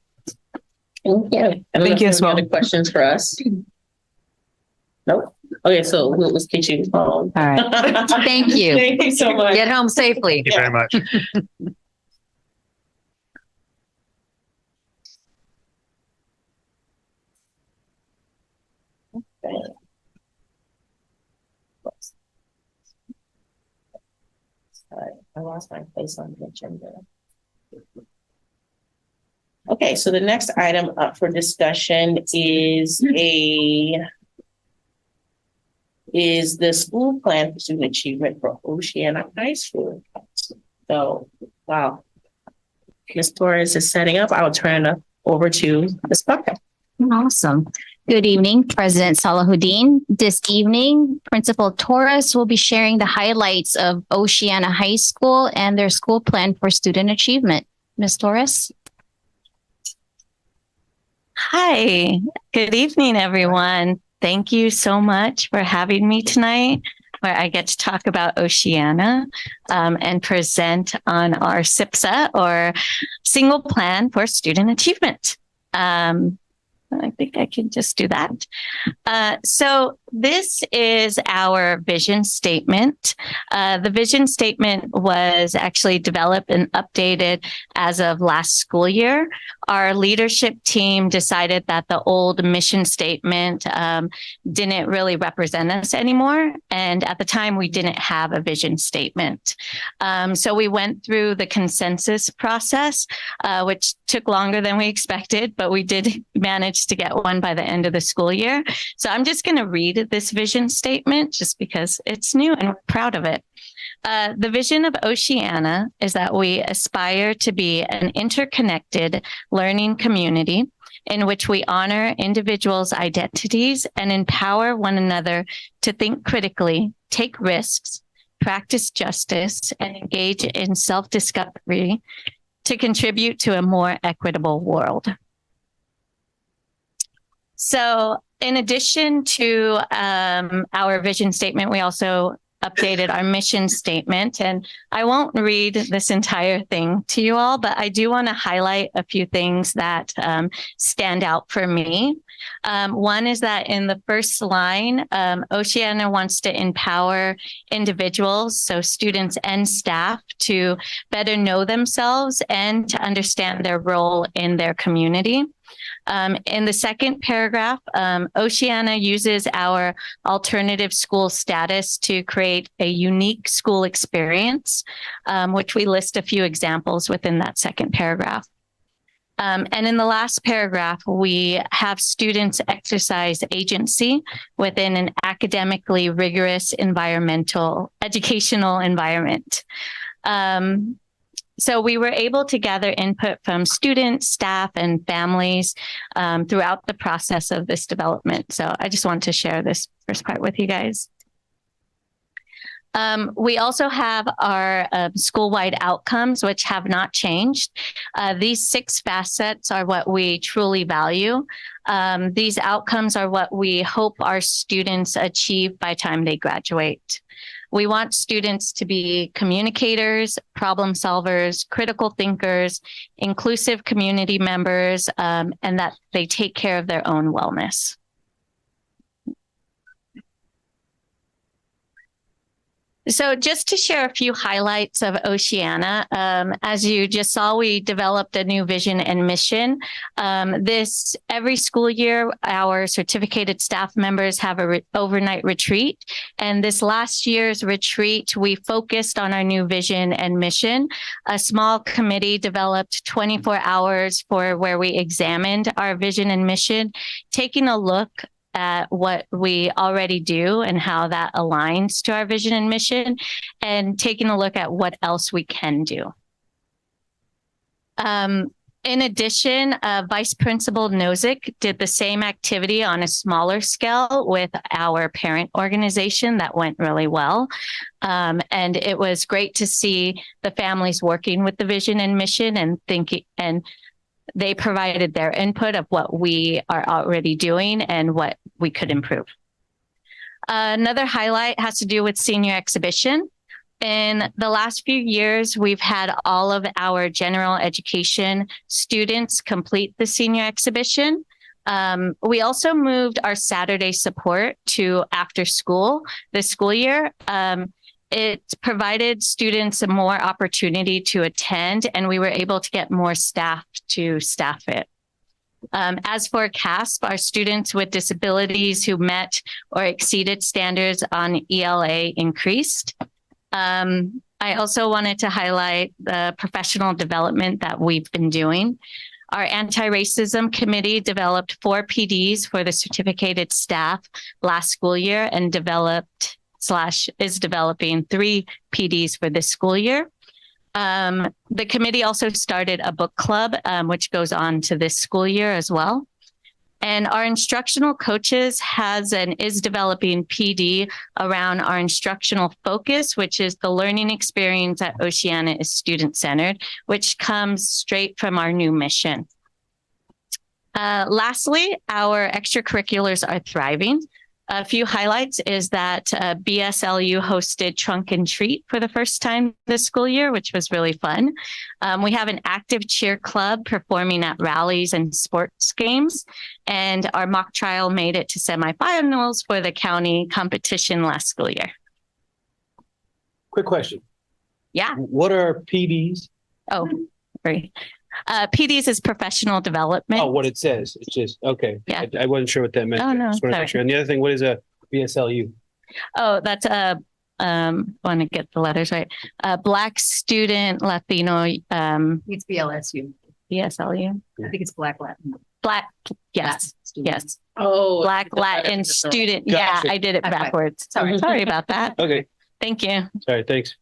Thank you. Thank you as well. Other questions for us? Nope. Okay, so let's get you home. All right. Thank you. Thank you so much. Get home safely. Thank you very much. Sorry, I lost my place on the agenda. Okay, so the next item up for discussion is the school plan for student achievement for Oceana High School. So, wow. Ms. Torres is setting up. I'll turn it over to Ms. Bucker. Awesome. Good evening, President Salahuddin. This evening, Principal Torres will be sharing the highlights of Oceana High School and their school plan for student achievement. Ms. Torres? Hi, good evening, everyone. Thank you so much for having me tonight, where I get to talk about Oceana and present on our SIPSA, or Single Plan for Student Achievement. I think I can just do that. So this is our vision statement. The vision statement was actually developed and updated as of last school year. Our leadership team decided that the old mission statement didn't really represent us anymore. And at the time, we didn't have a vision statement. So we went through the consensus process, which took longer than we expected, but we did manage to get one by the end of the school year. So I'm just going to read this vision statement just because it's new and we're proud of it. The vision of Oceana is that we aspire to be an interconnected learning community in which we honor individuals' identities and empower one another to think critically, take risks, practice justice, and engage in self-discovery to contribute to a more equitable world. So in addition to our vision statement, we also updated our mission statement. And I won't read this entire thing to you all, but I do want to highlight a few things that stand out for me. One is that in the first line, Oceana wants to empower individuals, so students and staff, to better know themselves and to understand their role in their community. In the second paragraph, Oceana uses our alternative school status to create a unique school experience, which we list a few examples within that second paragraph. And in the last paragraph, we have students exercise agency within an academically rigorous educational environment. So we were able to gather input from students, staff, and families throughout the process of this development. So I just wanted to share this first part with you guys. We also have our school-wide outcomes, which have not changed. These 6 facets are what we truly value. These outcomes are what we hope our students achieve by the time they graduate. We want students to be communicators, problem solvers, critical thinkers, inclusive community members, and that they take care of their own wellness. So just to share a few highlights of Oceana, as you just saw, we developed a new vision and mission. Every school year, our certificated staff members have an overnight retreat. And this last year's retreat, we focused on our new vision and mission. A small committee developed 24 hours where we examined our vision and mission, taking a look at what we already do and how that aligns to our vision and mission, and taking a look at what else we can do. In addition, Vice Principal Nozick did the same activity on a smaller scale with our parent organization that went really well. And it was great to see the families working with the vision and mission and thinking, and they provided their input of what we are already doing and what we could improve. Another highlight has to do with senior exhibition. In the last few years, we've had all of our general education students complete the senior exhibition. We also moved our Saturday support to after school this school year. It provided students more opportunity to attend, and we were able to get more staff to staff it. As for CASP, our students with disabilities who met or exceeded standards on ELA increased. I also wanted to highlight the professional development that we've been doing. Our anti-racism committee developed 4 PDs for the certificated staff last school year and is developing 3 PDs for this school year. The committee also started a book club, which goes on to this school year as well. And our instructional coaches is developing PD around our instructional focus, which is the learning experience at Oceana is student-centered, which comes straight from our new mission. Lastly, our extracurriculars are thriving. A few highlights is that BSLU hosted Trunk and Treat for the first time this school year, which was really fun. We have an active cheer club performing at rallies and sports games, and our mock trial made it to semifinals for the county competition last school year. Quick question. Yeah. What are PDs? Oh, great. PDs is professional development. Oh, what it says. It's just, okay. Yeah. I wasn't sure what that meant. Oh, no, Just wanna make sorry. sure. And the other thing, what is a BSLU? Oh, that's want to get the letters right. Black Student Latino, It's BLSU. BSLU. I think it's Black Latin. Black, yes, yes. Oh. Black Latin Student. Gotcha. Yeah, I did it High five. backwards. Sorry. Sorry about that. Okay. Thank you. Sorry. Thanks.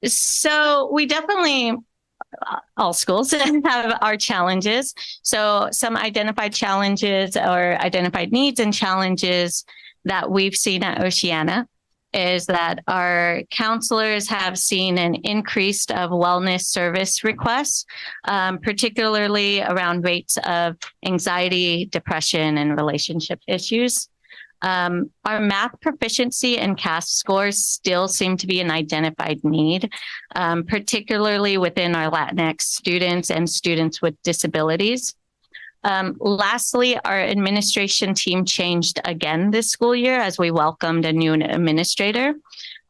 So we definitely, all schools have our challenges. So some identified challenges or identified needs and challenges that we've seen at Oceana is that our counselors have seen an increase of wellness service requests, particularly around rates of anxiety, depression, and relationship issues. Our math proficiency and CAST scores still seem to be an identified need, particularly within our Latinx students and students with disabilities. Lastly, our administration team changed again this school year as we welcomed a new administrator.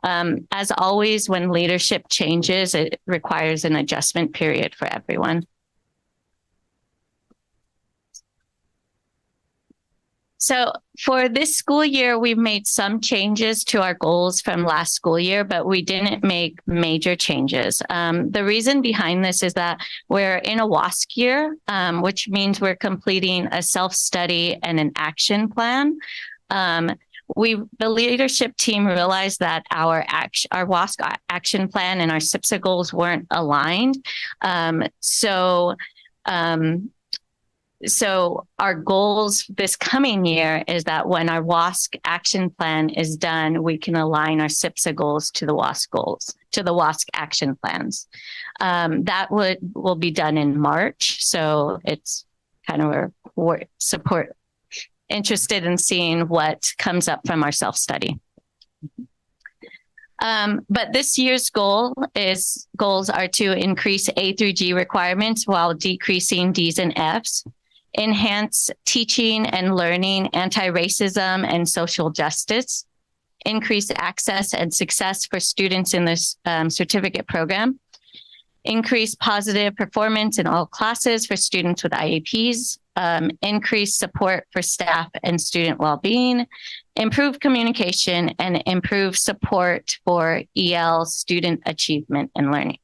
As always, when leadership changes, it requires an adjustment period for everyone. So for this school year, we've made some changes to our goals from last school year, but we didn't make major changes. The reason behind this is that we're in a WASC year, which means we're completing a self-study and an action plan. The leadership team realized that our WASC action plan and our SIPSA goals weren't aligned. So our goals this coming year is that when our WASC action plan is done, we can align our SIPSA goals to the WASC goals, to the WASC action plans. That will be done in March. So it's kind of we're interested in seeing what comes up from our self-study. But this year's goals are to increase A through G requirements while decreasing D's and F's. Enhance teaching and learning anti-racism and social justice, increase access and success for students in this certificate program, increase positive performance in all classes for students with IEPs, increase support for staff and student well-being, improve communication, and improve support for EL student achievement and learning.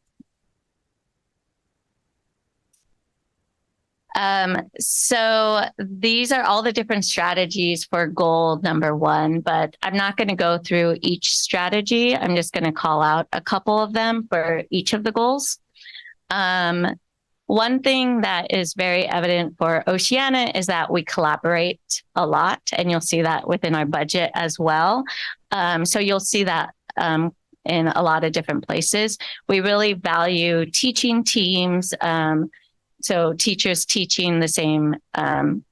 So these are all the different strategies for goal number 1, but I'm not going to go through each strategy. I'm just going to call out a couple of them for each of the goals. One thing that is very evident for Oceana is that we collaborate a lot, and you'll see that within our budget as well. So you'll see that in a lot of different places. We really value teaching teams. So teachers teaching the same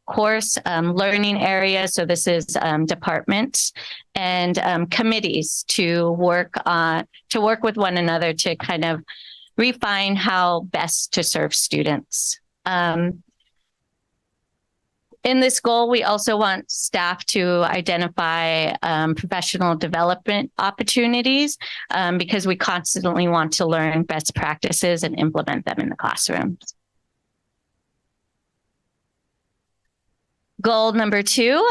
course, learning areas. So this is departments and committees to work with one another to kind of refine how best to serve students. In this goal, we also want staff to identify professional development opportunities because we constantly want to learn best practices and implement them in the classrooms. Goal number 2.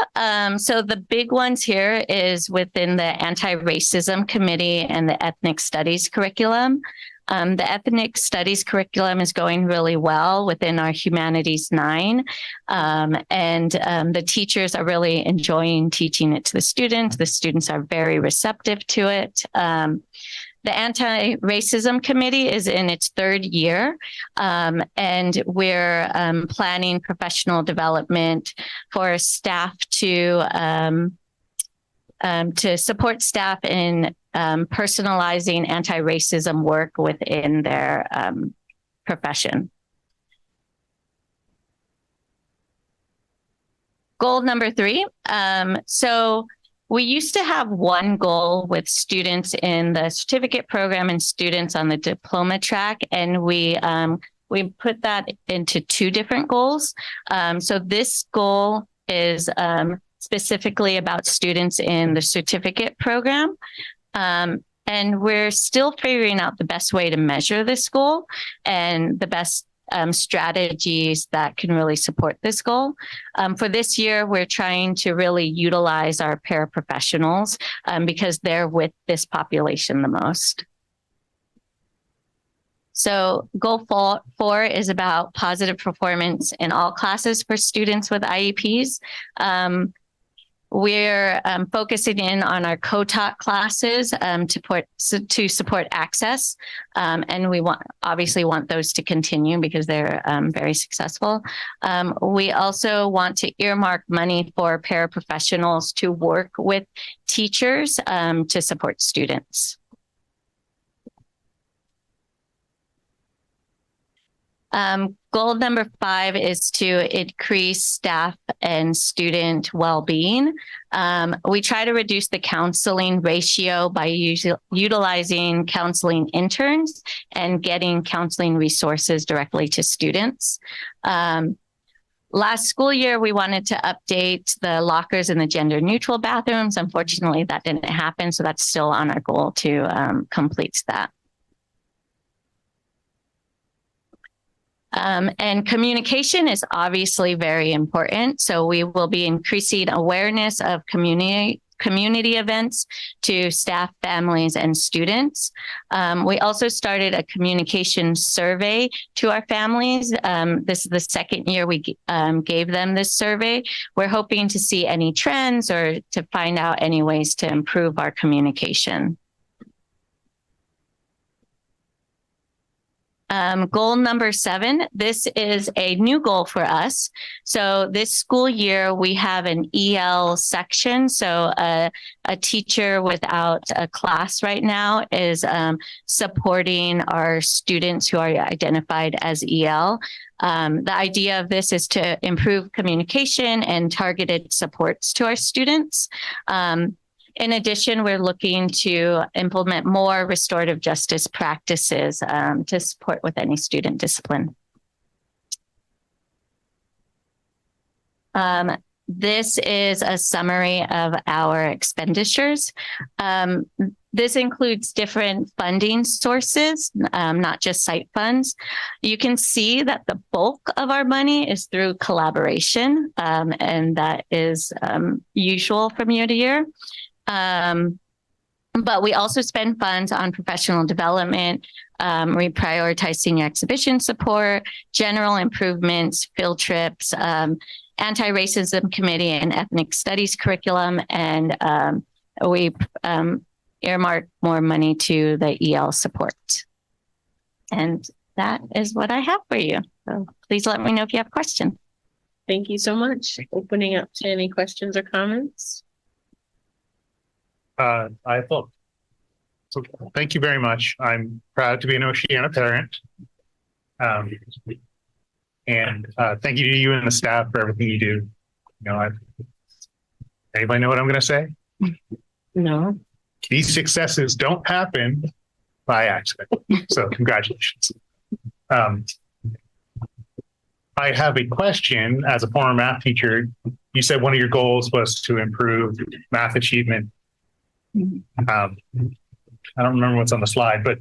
So the big ones here is within the anti-racism committee and the ethnic studies curriculum. The ethnic studies curriculum is going really well within our Humanities 9. And the teachers are really enjoying teaching it to the students. The students are very receptive to it. The Anti-Racism Committee is in its 3rd year, and we're planning professional development for staff to support staff in personalizing anti-racism work within their profession. Goal number 3. So we used to have one goal with students in the certificate program and students on the diploma track, and we put that into 2 different goals. So this goal is specifically about students in the certificate program. And we're still figuring out the best way to measure this goal and the best strategies that can really support this goal. For this year, we're trying to really utilize our paraprofessionals because they're with this population the most. So goal 4 is about positive performance in all classes for students with IEPs. We're focusing in on our co-taught classes to support access, and we obviously want those to continue because they're very successful. We also want to earmark money for paraprofessionals to work with teachers to support students. Goal number 5 is to increase staff and student well-being. We try to reduce the counseling ratio by utilizing counseling interns and getting counseling resources directly to students. Last school year, we wanted to update the lockers in the gender-neutral bathrooms. Unfortunately, that didn't happen, so that's still on our goal to complete that. And communication is obviously very important. So we will be increasing awareness of community events to staff, families, and students. We also started a communication survey to our families. This is the 2nd year we gave them this survey. We're hoping to see any trends or to find out any ways to improve our communication. Goal number 7, this is a new goal for us. So this school year, we have an EL section. So a teacher without a class right now is supporting our students who are identified as EL. The idea of this is to improve communication and targeted supports to our students. In addition, we're looking to implement more restorative justice practices to support with any student discipline. This is a summary of our expenditures. This includes different funding sources, not just site funds. You can see that the bulk of our money is through collaboration, and that is usual from year to year. But we also spend funds on professional development. We prioritize senior exhibition support, general improvements, field trips, anti-racism committee and ethnic studies curriculum. And we earmark more money to the EL support. And that is what I have for you. So please let me know if you have questions. Thank you so much. Opening up to any questions or comments. I thought. So thank you very much. I'm proud to be an Oceana parent. And thank you to you and the staff for everything you do. You know, anybody know what I'm going to say? No. These successes don't happen by accident. So congratulations. I have a question as a former math teacher. You said one of your goals was to improve math achievement. I don't remember what's on the slide, but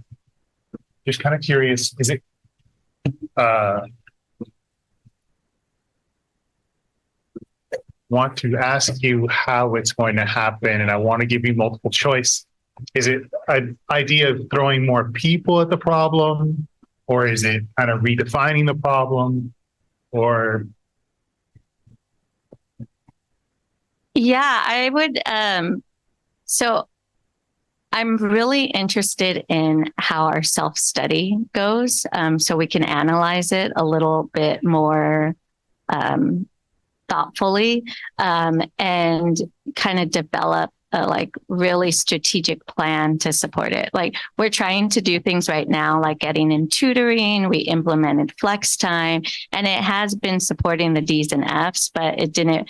just kind of curious, is it want to ask you how it's going to happen, and I want to give you multiple choice. Is it an idea of throwing more people at the problem, or is it kind of redefining the problem, or? Yeah, I would. So I'm really interested in how our self-study goes, so we can analyze it a little bit more thoughtfully, and kind of develop a like really strategic plan to support it. Like we're trying to do things right now, like getting in tutoring. We implemented flex time, and it has been supporting the D's and F's, but it didn't.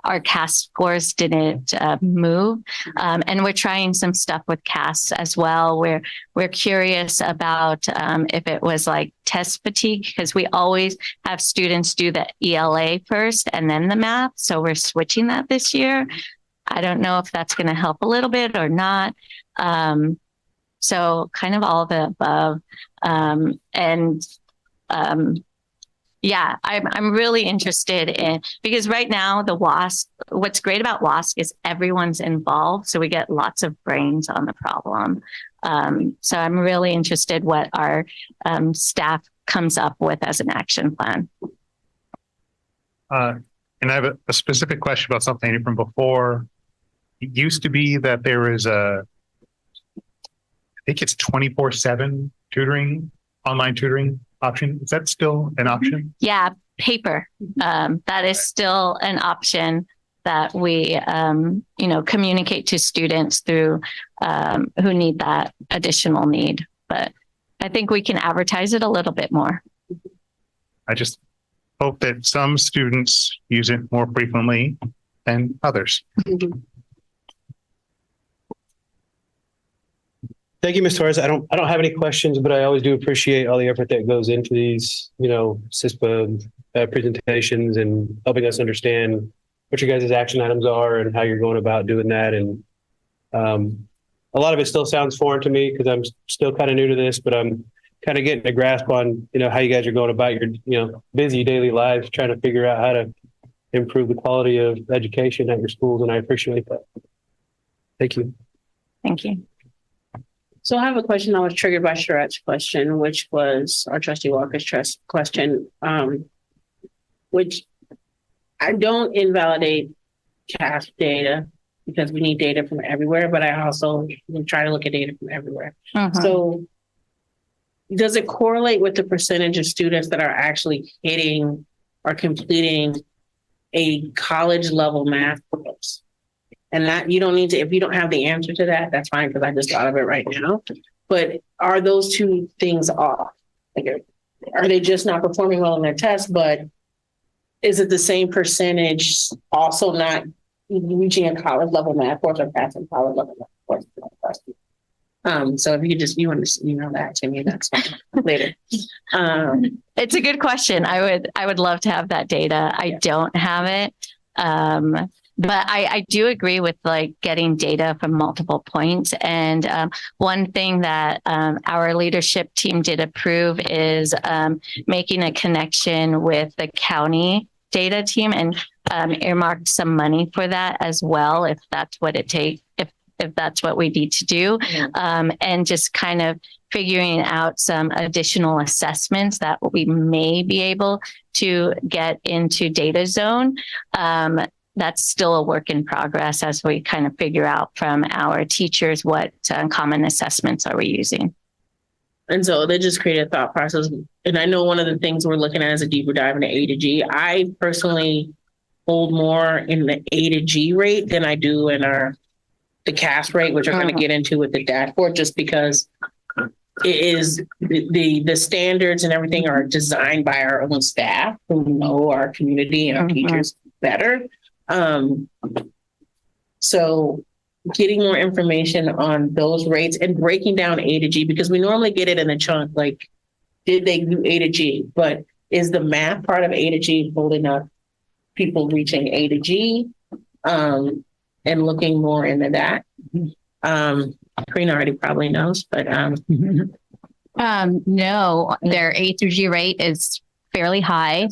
Our CAS scores didn't move, and we're trying some stuff with CAS as well. We're curious about if it was like test fatigue, because we always have students do the ELA first and then the math. So we're switching that this year. I don't know if that's going to help a little bit or not. So kind of all of the above, yeah, I'm really interested in, because right now the WASC, what's great about WASC is everyone's involved. So we get lots of brains on the problem. So I'm really interested what our staff comes up with as an action plan. And I have a specific question about something from before. It used to be that there was I think it's 24/7 tutoring, online tutoring option. Is that still an option? Yeah, paper. That is still an option that we, communicate to students through who need that additional need. But I think we can advertise it a little bit more. I just hope that some students use it more frequently than others. Thank you, Ms. Torres. I don't have any questions, but I always do appreciate all the effort that goes into these, CISPA presentations and helping us understand what your guys' action items are and how you're going about doing that. And a lot of it still sounds foreign to me because I'm still kind of new to this, but I'm kind of getting a grasp on, how you guys are going about your, busy daily lives, trying to figure out how to improve the quality of education at your schools. And I appreciate that. Thank you. Thank you. So I have a question that was triggered by Sharet's question, which was our trustee Walker's question, which I don't invalidate CAS data because we need data from everywhere, but I also try to look at data from everywhere. So does it correlate with the percentage of students that are actually hitting or completing a college level math course? And that you don't need to, if you don't have the answer to that, that's fine, because I just thought of it right now. But are those two things off? Like, are they just not performing well in their tests? But is it the same percentage also not reaching a college level math course or passing college level math course? So if you could just, you want to email that to me, that's fine later. It's a good question. I would love to have that data. I don't have it. But I do agree with like getting data from multiple points. And one thing that our leadership team did approve is making a connection with the county data team and earmarked some money for that as well, if that's what it takes, if if that's what we need to do. And just kind of figuring out some additional assessments that we may be able to get into Data Zone. That's still a work in progress as we kind of figure out from our teachers what common assessments are we using. And so they just created a thought process. And I know one of the things we're looking at is a deeper dive into A to G. I personally hold more in the A to G rate than I do in the CAS rate, which we're going to get into with the dashboard, just because it is the standards and everything are designed by our own staff who know our community and our teachers better. So getting more information on those rates and breaking down A to G, because we normally get it in a chunk, like, did they do A to G? But is the math part of A to G holding up people reaching A to G? And looking more into that. Karina already probably knows, but no, their A through G rate is fairly high.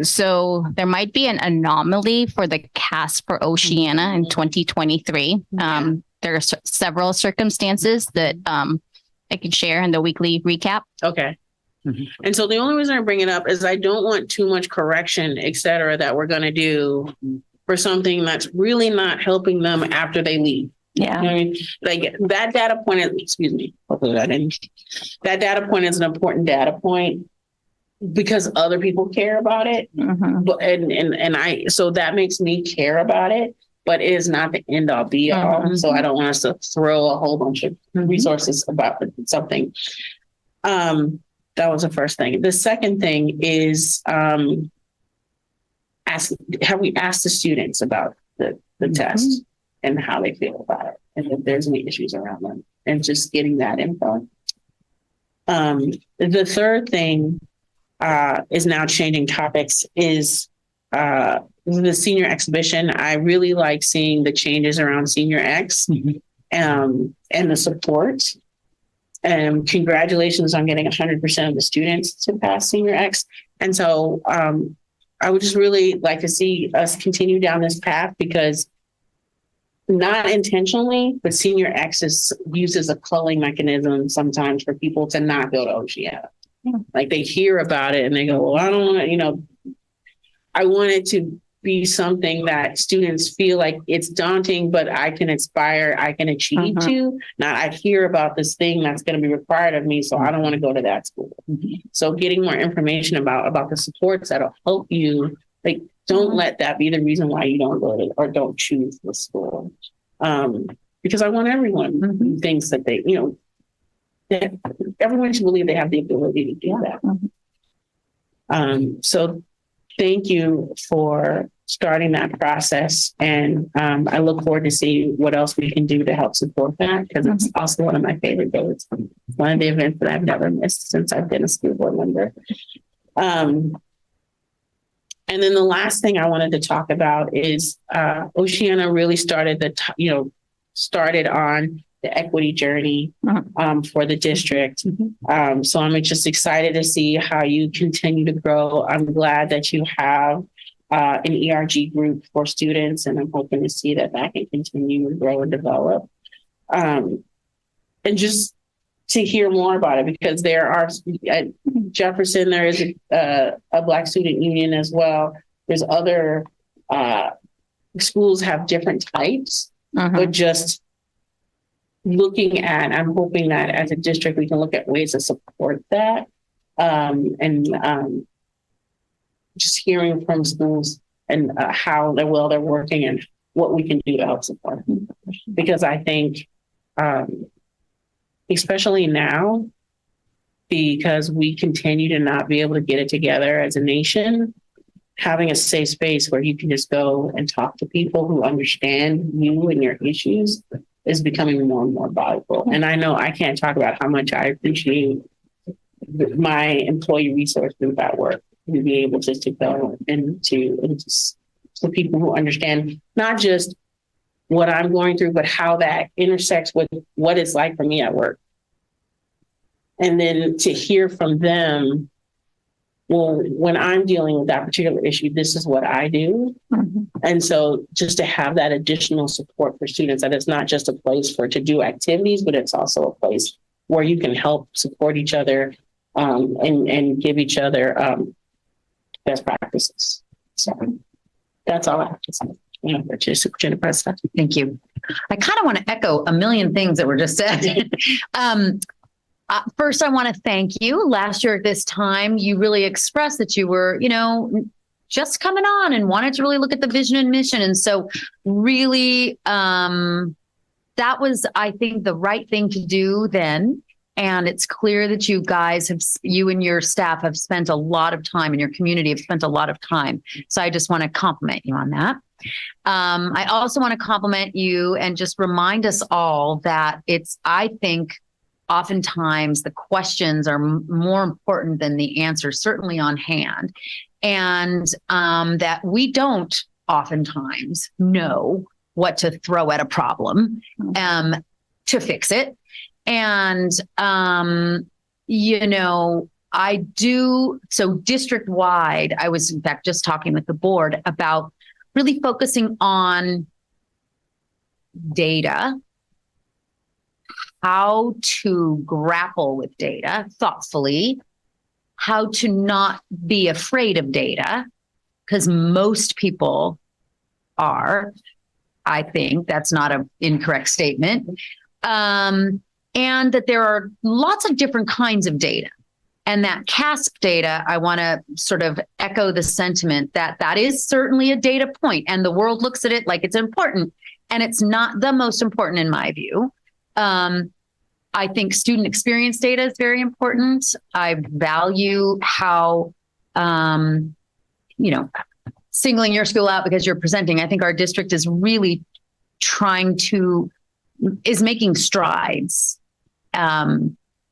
So there might be an anomaly for the CAS for Oceana in 2023. There are several circumstances that I can share in the weekly recap. Okay. And so the only reason I bring it up is I don't want too much correction, et cetera, that we're going to do for something that's really not helping them after they leave. Yeah. You know what I mean? Like that data point, excuse me, hopefully that didn't. That data point is an important data point because other people care about it. But so that makes me care about it, but it is not the end all be all. So I don't want us to throw a whole bunch of resources about something. That was the first thing. The second thing is have we asked the students about the test and how they feel about it and if there's any issues around them and just getting that info. The third thing is now changing topics is the senior exhibition. I really like seeing the changes around Senior X and the support. And congratulations on getting 100% of the students to pass Senior X. And so I would just really like to see us continue down this path because not intentionally, but Senior X uses a culling mechanism sometimes for people to not go to Oceana. Like they hear about it and they go, well, I don't want to, I want it to be something that students feel like it's daunting, but I can aspire, I can achieve to. Not I hear about this thing that's going to be required of me, so I don't want to go to that school. So getting more information about the supports that'll help you, like don't let that be the reason why you don't go to or don't choose the school. Because I want everyone who thinks that they, that everyone should believe they have the ability to do that. So thank you for starting that process. And I look forward to seeing what else we can do to help support that because it's also one of my favorite days. One of the events that I've never missed since I've been a school board member. And then the last thing I wanted to talk about is Oceana really started started on the equity journey for the district. So I'm just excited to see how you continue to grow. I'm glad that you have an ERG group for students, and I'm hoping to see that can continue to grow and develop. And just to hear more about it, because there are at Jefferson, there is a Black Student Union as well. There's other schools have different types, but just looking at, I'm hoping that as a district, we can look at ways to support that. And just hearing from schools and how well they're working and what we can do to help support them. Because I think, especially now, because we continue to not be able to get it together as a nation, having a safe space where you can just go and talk to people who understand you and your issues is becoming more and more valuable. And I know I can't talk about how much I appreciate my employee resource group at work to be able just to go and just for people who understand not just what I'm going through, but how that intersects with what it's like for me at work. And then to hear from them, well, when I'm dealing with that particular issue, this is what I do. And so just to have that additional support for students, that it's not just a place to do activities, but it's also a place where you can help support each other and give each other best practices. So that's all I have to say. Superintendent Prescott. Thank you. I kind of want to echo a million things that were just said. First, I want to thank you. Last year at this time, you really expressed that you were, just coming on and wanted to really look at the vision and mission. And so really, that was, I think, the right thing to do then. And it's clear that you and your staff have spent a lot of time, and your community have spent a lot of time. So I just want to compliment you on that. I also want to compliment you and just remind us all that I think, oftentimes the questions are more important than the answers, certainly on hand. And that we don't oftentimes know what to throw at a problem to fix it. And, I do. So district wide, I was in fact just talking with the board about really focusing on data, how to grapple with data thoughtfully, how to not be afraid of data, because most people are. I think that's not an incorrect statement. And that there are lots of different kinds of data. And that CASP data, I want to sort of echo the sentiment that is certainly a data point, and the world looks at it like it's important, and it's not the most important in my view. I think student experience data is very important. I value how, singling your school out because you're presenting. I think our district is really is making strides.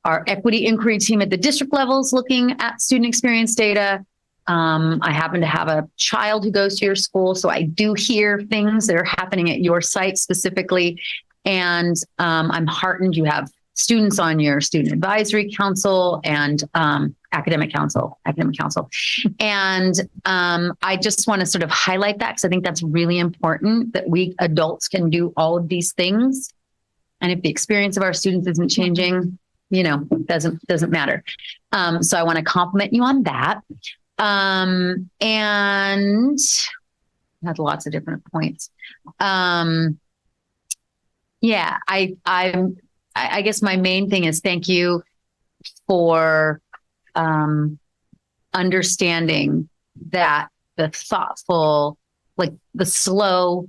Our equity inquiry team at the district level is looking at student experience data. I happen to have a child who goes to your school, so I do hear things that are happening at your site specifically. And I'm heartened you have students on your student advisory council and academic council. And I just want to sort of highlight that because I think that's really important, that we adults can do all of these things. And if the experience of our students isn't changing, doesn't matter. So I want to compliment you on that. And I had lots of different points. I guess my main thing is thank you for understanding that the thoughtful, the slow,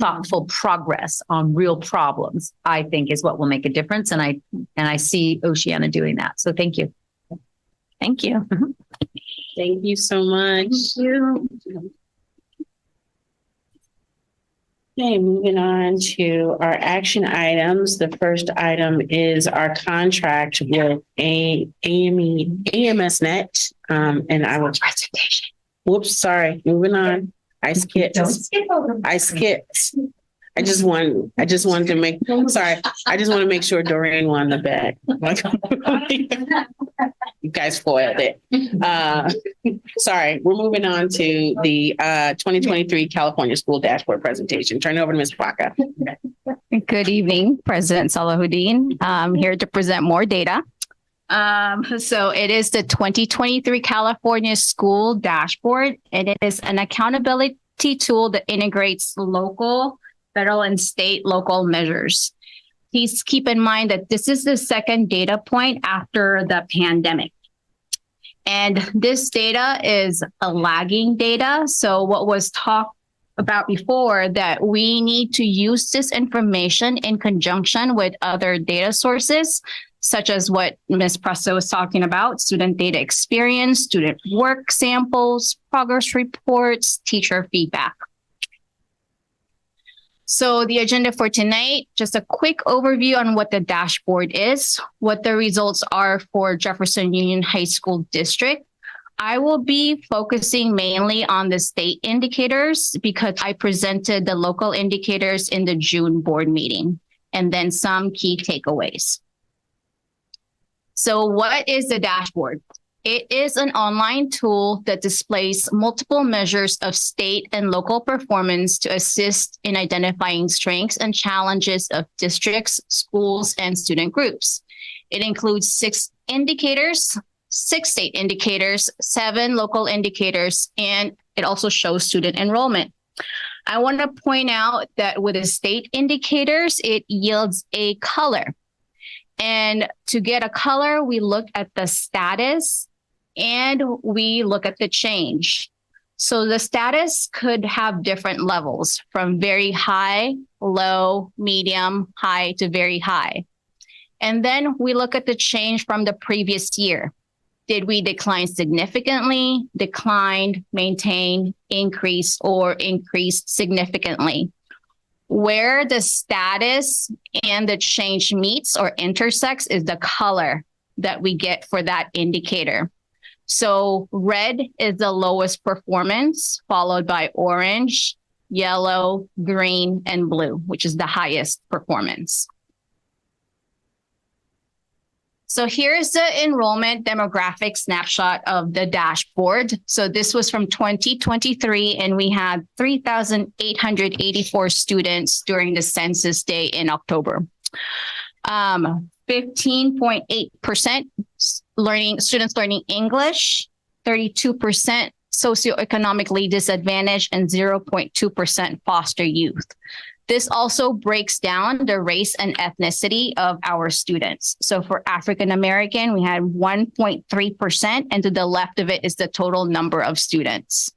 thoughtful progress on real problems, I think is what will make a difference. And I see Oceana doing that. So thank you. Thank you. Thank you so much. Thank you. Okay, moving on to our action items. The first item is our contract with AMSnet. And I will presentation. Whoops, sorry. Moving on. I skipped. I just wanted to make sure Doreen won the bet. You guys spoiled it. Sorry, we're moving on to the 2023 California School Dashboard presentation. Turn it over to Ms. Baca. Good evening, President Salahuddin. I'm here to present more data. So it is the 2023 California School Dashboard. It is an accountability tool that integrates local, federal, and state local measures. Please keep in mind that this is the second data point after the pandemic. And this data is a lagging data. So what was talked about before, that we need to use this information in conjunction with other data sources, such as what Ms. Presto was talking about, student data experience, student work samples, progress reports, teacher feedback. So the agenda for tonight, just a quick overview on what the dashboard is, what the results are for Jefferson Union High School District. I will be focusing mainly on the state indicators because I presented the local indicators in the June board meeting, and then some key takeaways. So what is the dashboard? It is an online tool that displays multiple measures of state and local performance to assist in identifying strengths and challenges of districts, schools, and student groups. It includes 6 indicators, 6 state indicators, 7 local indicators, and it also shows student enrollment. I want to point out that with the state indicators, it yields a color. And to get a color, we look at the status and we look at the change. So the status could have different levels from very high, low, medium, high to very high. And then we look at the change from the previous year. Did we decline significantly, declined, maintained, increased, or increased significantly? Where the status and the change meets or intersects is the color that we get for that indicator. So red is the lowest performance, followed by orange, yellow, green, and blue, which is the highest performance. So here's the enrollment demographic snapshot of the dashboard. So this was from 2023, and we had 3,884 students during the census day in October. 15.8% students learning English, 32% socioeconomically disadvantaged, and 0.2% foster youth. This also breaks down the race and ethnicity of our students. So for African American, we had 1.3%, and to the left of it is the total number of students.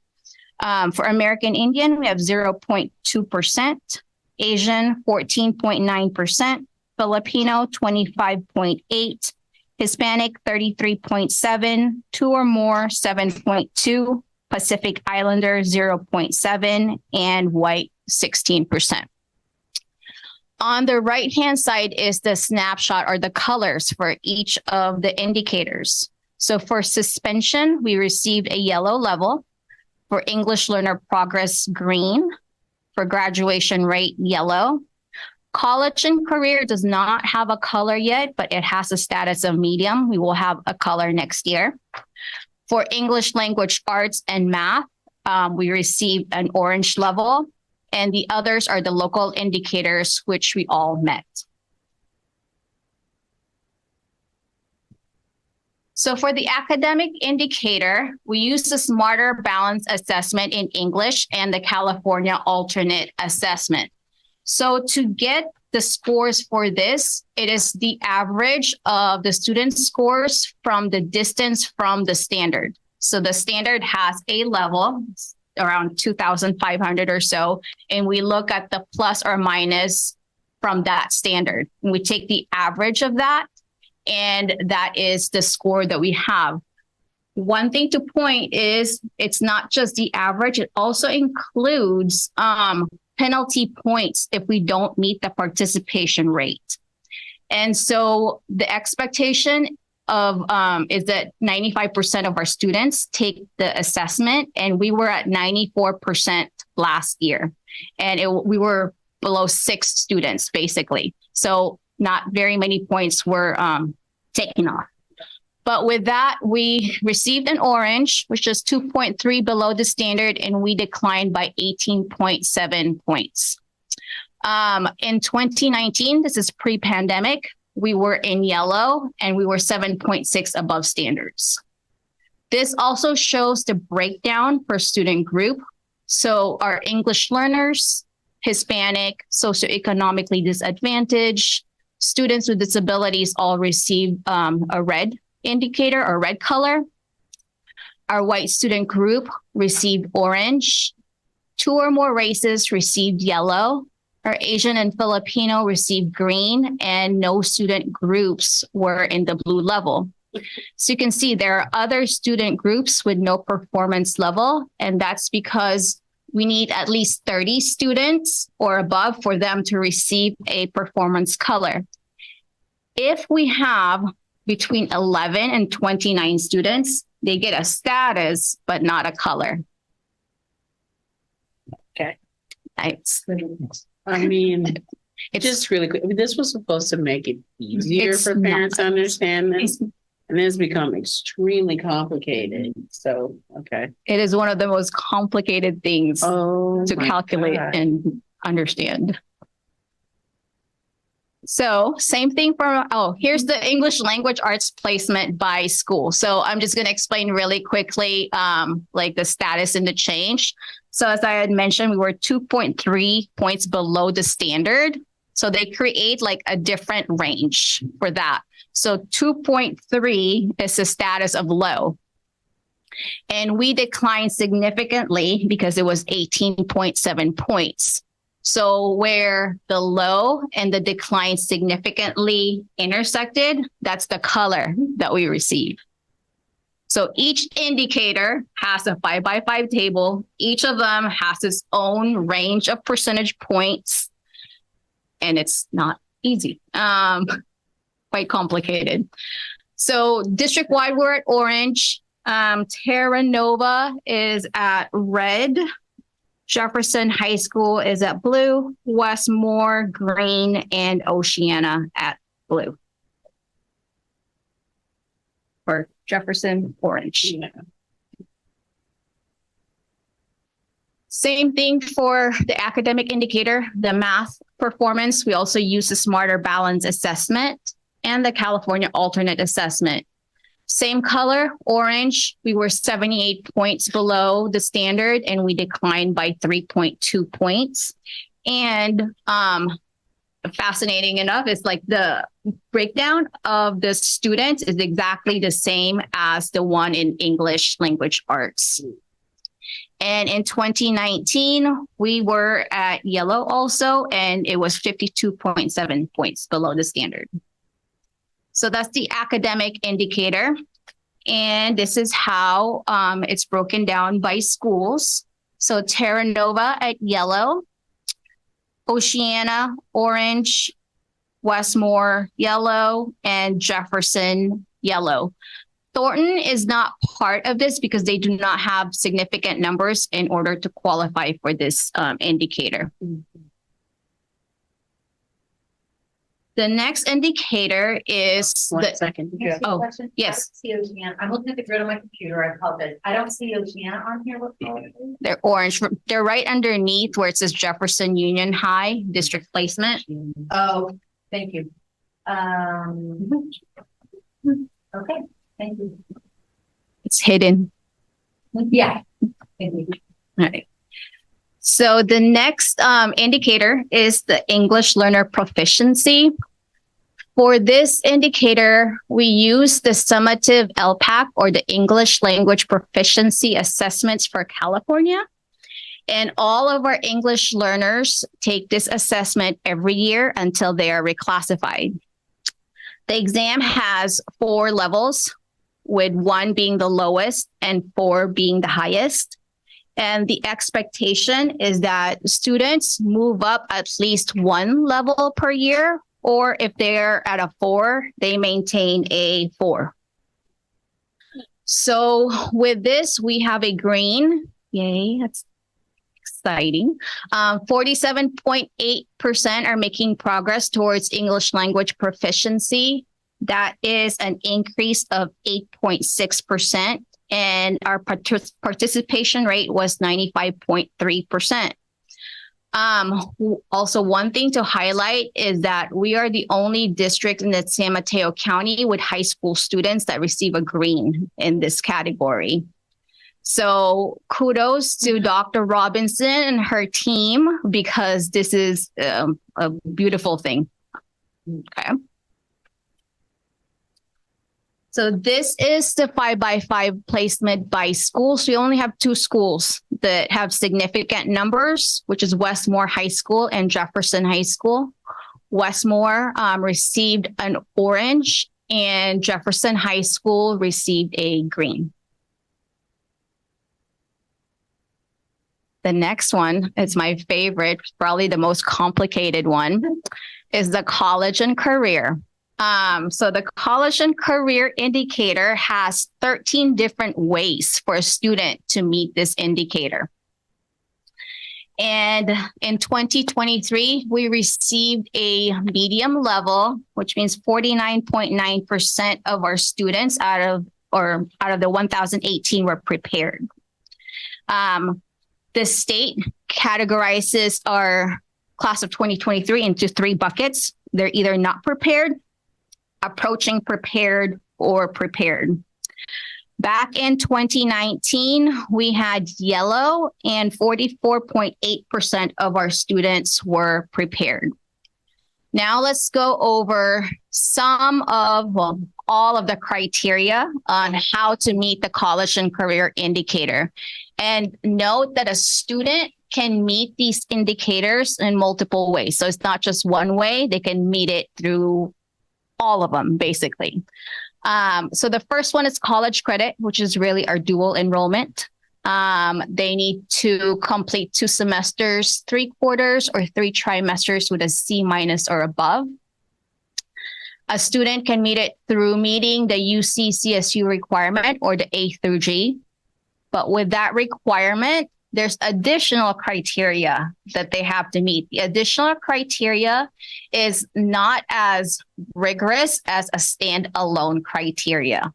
For American Indian, we have 0.2%, Asian 14.9%, Filipino 25.8%, Hispanic 33.7%, 2 or more 7.2%, Pacific Islander 0.7%, and white 16%. On the right-hand side is the snapshot or the colors for each of the indicators. So for suspension, we received a yellow level. For English learner progress, green. For graduation rate, yellow. College and career does not have a color yet, but it has a status of medium. We will have a color next year. For English language arts and math, we received an orange level. And the others are the local indicators, which we all met. So for the academic indicator, we use the Smarter Balance Assessment in English and the California Alternate Assessment. So to get the scores for this, it is the average of the student scores from the distance from the standard. So the standard has a level, around 2,500 or so, and we look at the plus or minus from that standard. And we take the average of that, and that is the score that we have. One thing to point is it's not just the average, it also includes penalty points if we don't meet the participation rate. And so the expectation of is that 95% of our students take the assessment, and we were at 94% last year, and we were below 6 students basically. So not very many points were taken off. But with that, we received an orange, which is 2.3 below the standard, and we declined by 18.7 points. In 2019, this is pre-pandemic, we were in yellow and we were 7.6 above standards. This also shows the breakdown per student group. So our English learners, Hispanic, socioeconomically disadvantaged, students with disabilities all received a red indicator or red color. Our white student group received orange. 2 or more races received yellow. Our Asian and Filipino received green, and no student groups were in the blue level. So you can see there are other student groups with no performance level, and that's because we need at least 30 students or above for them to receive a performance color. If we have between 11 and 29 students, they get a status, but not a color. Okay. I mean, it's just really quick. I mean, this was supposed to make it easier for parents to understand this. And it's become extremely complicated. So, okay. It is one of the most complicated things Oh, to my calculate God. and understand. So same thing for, here's the English language arts placement by school. So I'm just going to explain really quickly, like the status and the change. So as I had mentioned, we were 2.3 points below the standard. So they create like a different range for that. So 2.3 is the status of low. And we declined significantly because it was 18.7 points. So where the low and the decline significantly intersected, that's the color that we receive. So each indicator has a 5x5 table. Each of them has its own range of percentage points. And it's not easy, quite complicated. So district-wide, we're at orange. Terra Nova is at red. Jefferson High School is at blue, Westmore green, and Oceana at blue. For Jefferson, orange. Yeah. Same thing for the academic indicator, the math performance. We also use the Smarter Balance assessment and the California alternate assessment. Same color, orange. We were 78 points below the standard and we declined by 3.2 points. And fascinating enough, it's like the breakdown of the students is exactly the same as the one in English language arts. And in 2019, we were at yellow also, and it was 52.7 points below the standard. So that's the academic indicator. And this is how it's broken down by schools. So Terra Nova at yellow, Oceana, orange, Westmore, yellow, and Jefferson, yellow. Thornton is not part of this because they do not have significant numbers in order to qualify for this indicator. The next indicator is One second. Yeah. Oh, yes. See Oceana. I'm looking at the grid on my computer. I apologize. I don't see Oceana on here. What color? They're orange. They're right underneath where it says Jefferson Union High district placement. Oh, thank you. Okay, thank you. It's hidden. Yeah. Thank you. All right. So the next indicator is the English learner proficiency. For this indicator, we use the summative LPAC or the English language proficiency assessments for California. And all of our English learners take this assessment every year until they are reclassified. The exam has 4 levels, with 1 being the lowest and 4 being the highest. And the expectation is that students move up at least 1 level per year, or if they're at a 4, they maintain a 4. So with this, we have a green. Yay, that's exciting. 47.8% are making progress towards English language proficiency. That is an increase of 8.6%. And our participation rate was 95.3%. Also, one thing to highlight is that we are the only district in the San Mateo County with high school students that receive a green in this category. So kudos to Dr. Robinson and her team, because this is a beautiful thing. Okay. So this is the 5x5 placement by schools. We only have 2 schools that have significant numbers, which is Westmore High School and Jefferson High School. Westmore received an orange and Jefferson High School received a green. The next one is my favorite, probably the most complicated one, is the college and career. So the college and career indicator has 13 different ways for a student to meet this indicator. And in 2023, we received a medium level, which means 49.9% of our students out of the 1,018 were prepared. The state categorizes our class of 2023 into 3 buckets. They're either not prepared, approaching prepared, or prepared. Back in 2019, we had yellow and 44.8% of our students were prepared. Now let's go over all of the criteria on how to meet the college and career indicator. And note that a student can meet these indicators in multiple ways. So it's not just one way, they can meet it through all of them, basically. So the first one is college credit, which is really our dual enrollment. They need to complete 2 semesters, 3 quarters, or 3 trimesters with a C- or above. A student can meet it through meeting the UC CSU requirement or the A through G. But with that requirement, there's additional criteria that they have to meet. The additional criteria is not as rigorous as a standalone criteria.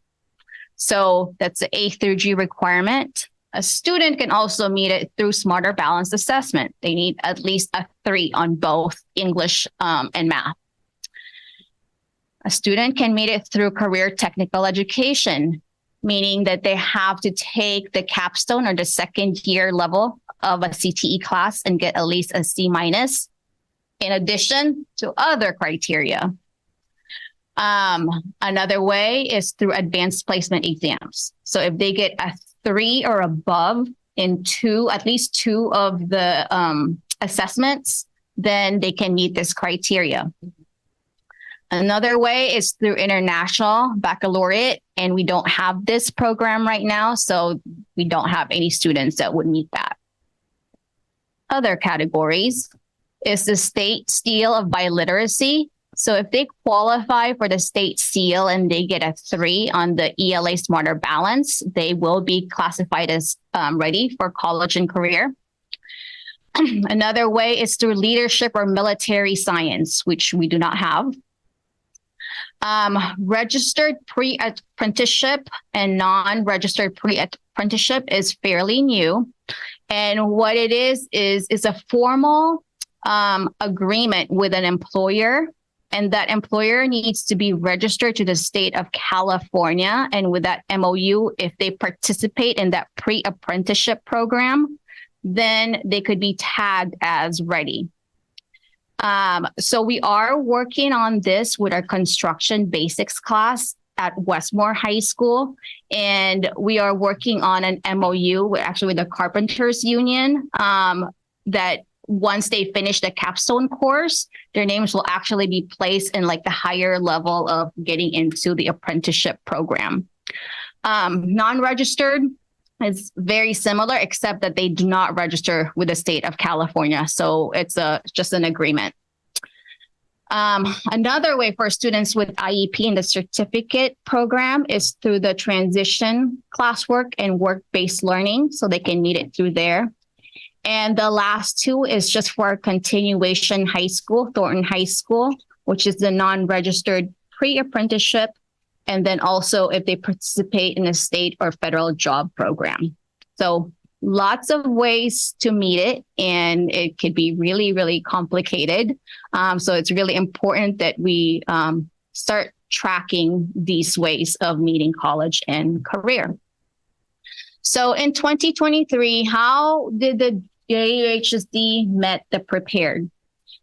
So that's the A through G requirement. A student can also meet it through Smarter Balanced Assessment. They need at least a 3 on both English and math. A student can meet it through career technical education, meaning that they have to take the capstone or the 2nd year level of a CTE class and get at least a C-, in addition to other criteria. Another way is through advanced placement exams. So if they get a 3 or above in at least 2 of the assessments, then they can meet this criteria. Another way is through international baccalaureate, and we don't have this program right now, so we don't have any students that would meet that. Other categories is the state seal of biliteracy. So if they qualify for the state seal and they get a 3 on the ELA Smarter Balance, they will be classified as ready for college and career. Another way is through leadership or military science, which we do not have. Registered pre-apprenticeship and non-registered pre-apprenticeship is fairly new. And what it is a formal agreement with an employer, and that employer needs to be registered to the state of California. And with that MOU, if they participate in that pre-apprenticeship program, then they could be tagged as ready. So we are working on this with our construction basics class at Westmore High School. And we are working on an MOU with the Carpenters Union that once they finish the capstone course, their names will actually be placed in like the higher level of getting into the apprenticeship program. Non-registered is very similar, except that they do not register with the state of California. So it's just an agreement. Another way for students with IEP in the certificate program is through the transition classwork and work-based learning. So they can meet it through there. And the last 2 is just for continuation high school, Thornton High School, which is the non-registered pre-apprenticeship. And then also if they participate in a state or federal job program. So lots of ways to meet it, and it could be really, really complicated. So it's really important that we start tracking these ways of meeting college and career. So in 2023, how did the JUHSD met the prepared?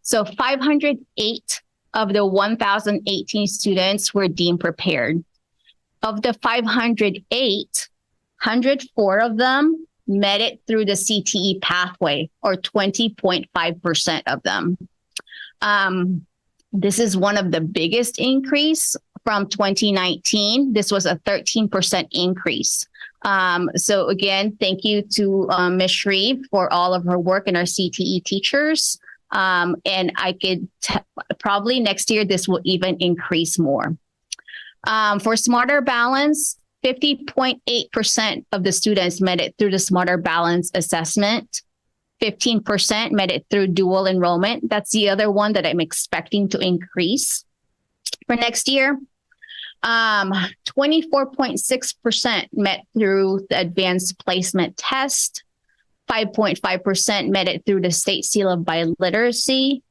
So 508 of the 1,018 students were deemed prepared. Of the 508, 104 of them met it through the CTE pathway, or 20.5% of them. This is one of the biggest increase from 2019. This was a 13% increase. So again, thank you to Ms. Shreve for all of her work and our CTE teachers. And I could probably next year, this will even increase more. For Smarter Balance, 50.8% of the students met it through the Smarter Balance assessment. 15% met it through dual enrollment. That's the other one that I'm expecting to increase for next year. 24.6% met through the advanced placement test. 5.5% met it through the state seal of biliteracy.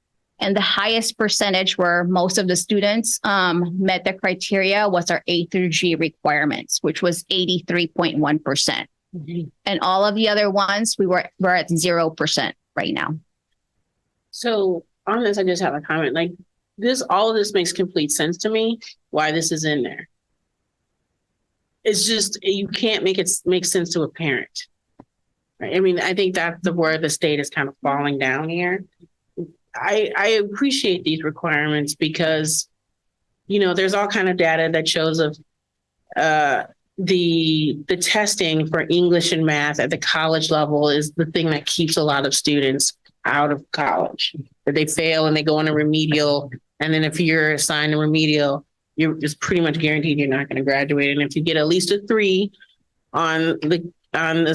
And the highest percentage where most of the students met the criteria was our A through G requirements, which was 83.1%. And all of the other ones, we're at 0% right now. So on this, I just have a comment. Like all of this makes complete sense to me, why this is in there. It's just, you can't make it make sense to a parent. Right? I mean, I think that's where the state is kind of falling down here. I appreciate these requirements because, there's all kind of data that shows of the testing for English and math at the college level is the thing that keeps a lot of students out of college. That they fail and they go on a remedial, and then if you're assigned a remedial, you're just pretty much guaranteed you're not going to graduate. And if you get at least a 3 on the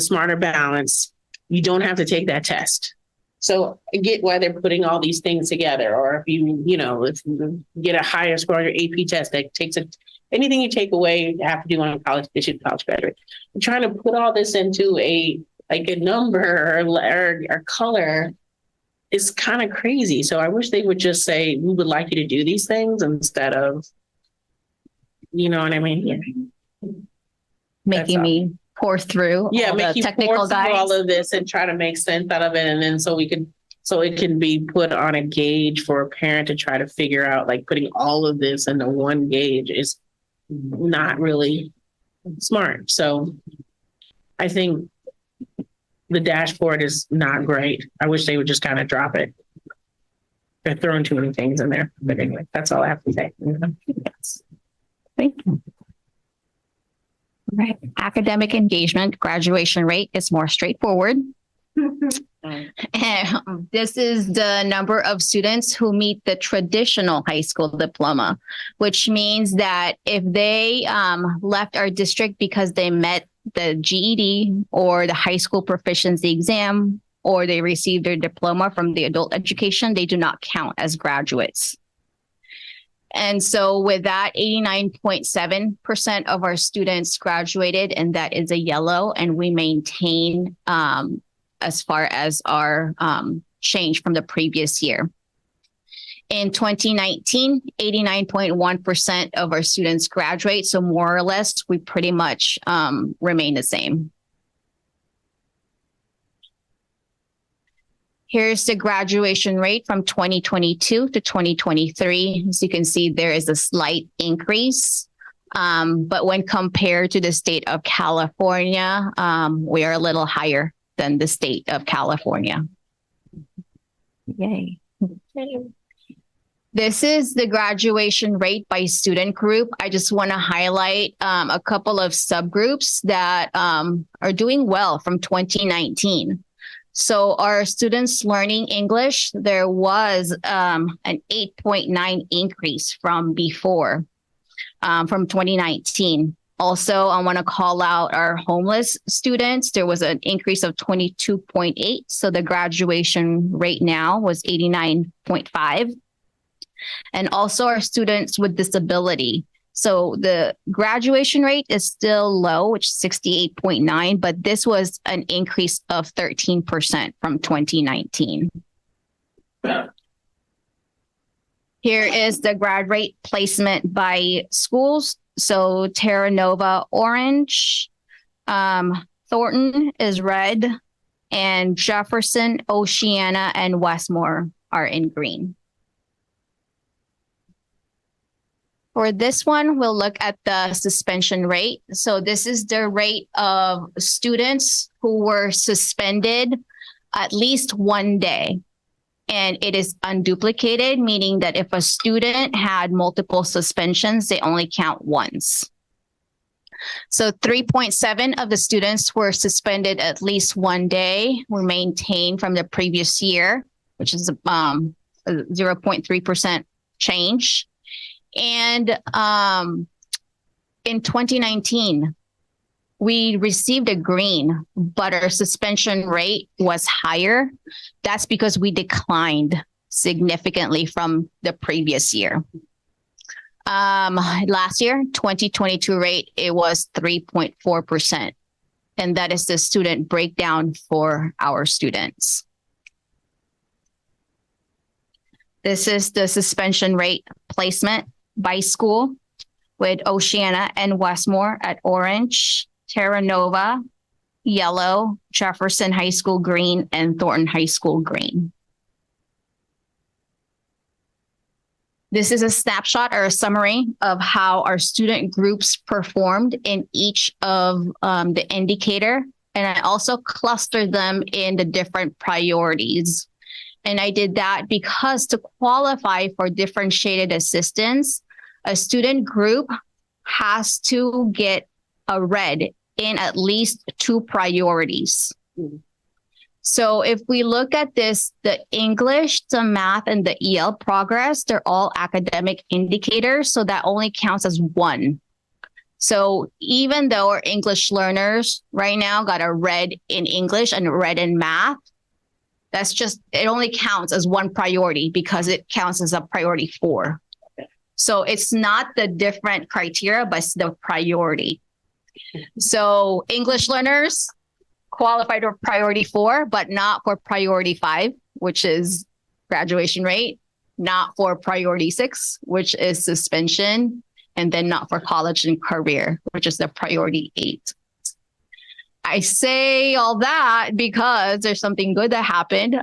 smarter balance, you don't have to take that test. So I get why they're putting all these things together. Or if you get a higher score on your AP test, that takes anything you take away, you have to do on a college graduate. I'm trying to put all this into a number or color is kind of crazy. So I wish they would just say, we would like you to do these things instead of, you know what I mean? Yeah. Making me pour through all the technical guides. All of this and try to make sense out of it. And then so it can be put on a gauge for a parent to try to figure out, like putting all of this into one gauge is not really smart. So I think the dashboard is not great. I wish they would just kind of drop it. They're throwing too many things in there. But anyway, that's all I have to say. Yes. Thank you. Right. Academic engagement graduation rate is more straightforward. And this is the number of students who meet the traditional high school diploma, which means that if they left our district because they met the GED or the high school proficiency exam, or they received their diploma from the adult education, they do not count as graduates. And so with that, 89.7% of our students graduated, and that is a yellow, and we maintain as far as our change from the previous year. In 2019, 89.1% of our students graduate. So more or less, we pretty much remain the same. Here's the graduation rate from 2022 to 2023. As you can see, there is a slight increase. But when compared to the state of California, we are a little higher than the state of California. Yay. This is the graduation rate by student group. I just want to highlight a couple of subgroups that are doing well from 2019. So our students learning English, there was an 8.9 increase from before, from 2019. Also, I want to call out our homeless students. There was an increase of 22.8. So the graduation rate now was 89.5. And also our students with disability. So the graduation rate is still low, which is 68.9, but this was an increase of 13% from 2019. Here is the grad rate placement by schools. So Terra Nova, orange, Thornton is red, and Jefferson, Oceana, and Westmore are in green. For this one, we'll look at the suspension rate. So this is the rate of students who were suspended at least one day. And it is unduplicated, meaning that if a student had multiple suspensions, they only count once. So 3.7 of the students were suspended at least one day, were maintained from the previous year, which is a 0.3% change. And in 2019, we received a green, but our suspension rate was higher. That's because we declined significantly from the previous year. Last year, 2022 rate, it was 3.4%. And that is the student breakdown for our students. This is the suspension rate placement by school with Oceana and Westmore at orange, Terra Nova, yellow, Jefferson High School green, and Thornton High School green. This is a snapshot or a summary of how our student groups performed in each of the indicator. And I also clustered them in the different priorities. And I did that because to qualify for differentiated assistance, a student group has to get a red in at least 2 priorities. So if we look at this, the English, the math, and the EL progress, they're all academic indicators. So that only counts as 1. So even though our English learners right now got a red in English and a red in math, that's just, it only counts as 1 priority because it counts as a priority 4. So it's not the different criteria, but it's the priority. So English learners qualified for priority 4, but not for priority 5, which is graduation rate, not for priority 6, which is suspension, and then not for college and career, which is the priority 8. I say all that because there's something good that happened.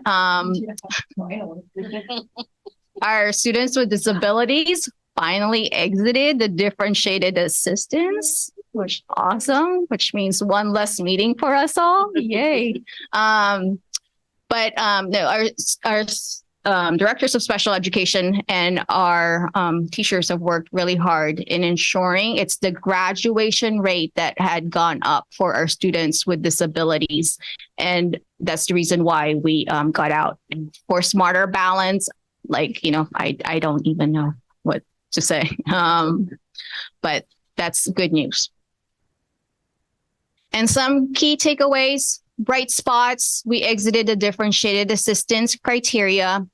Our students with disabilities finally exited the differentiated assistance, which is awesome, which means 1 less meeting for us all. Yay. No, our directors of special education and our teachers have worked really hard in ensuring it's the graduation rate that had gone up for our students with disabilities. And that's the reason why we got out. For smarter balance, like, you know, I don't even know what to say, but that's good news. And some key takeaways, bright spots, we exited the differentiated assistance criteria,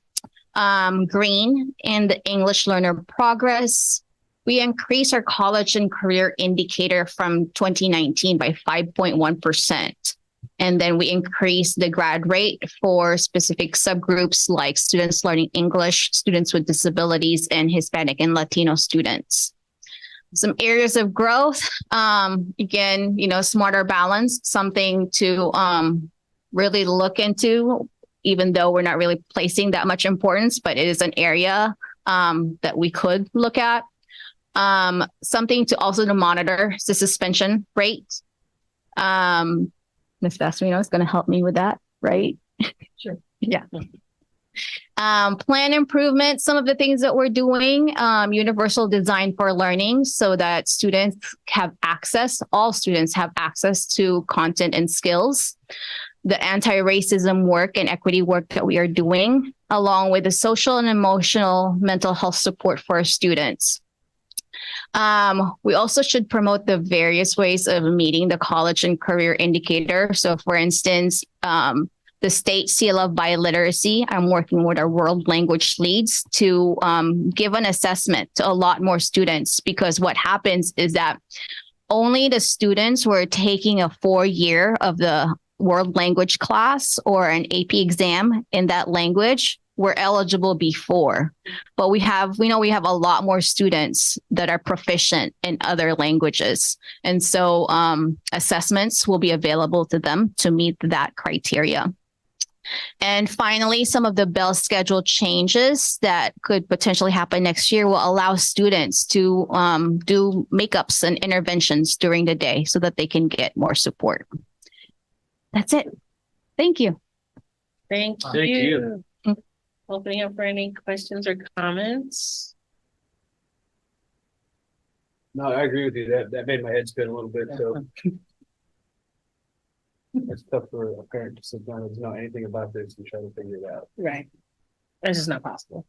green in the English learner progress. We increased our college and career indicator from 2019 by 5.1%. And then we increased the grad rate for specific subgroups like students learning English, students with disabilities, and Hispanic and Latino students. Some areas of growth, again, you know, smarter balance, something to really look into, even though we're not really placing that much importance, but it is an area that we could look at. Something to also to monitor the suspension rate. Ms. Vastorino is going to help me with that, right? Sure. Yeah. Plan improvement, some of the things that we're doing, universal design for learning so that students have access, all students have access to content and skills. The anti-racism work and equity work that we are doing, along with the social and emotional mental health support for our students. We also should promote the various ways of meeting the college and career indicator. So for instance, the state seal of biliteracy, I'm working with our world language leads to give an assessment to a lot more students, because what happens is that only the students who are taking a 4-year of the world language class or an AP exam in that language were eligible before. But we know we have a lot more students that are proficient in other languages. And so assessments will be available to them to meet that criteria. And finally, some of the bell schedule changes that could potentially happen next year will allow students to do makeups and interventions during the day so that they can get more support. That's it. Thank you. Thank you. Opening up for any questions or comments. No, I agree with you. That made my head spin a little bit. So it's tough for a parent to sit down and know anything about this and try to figure it out. Right. It's just not possible.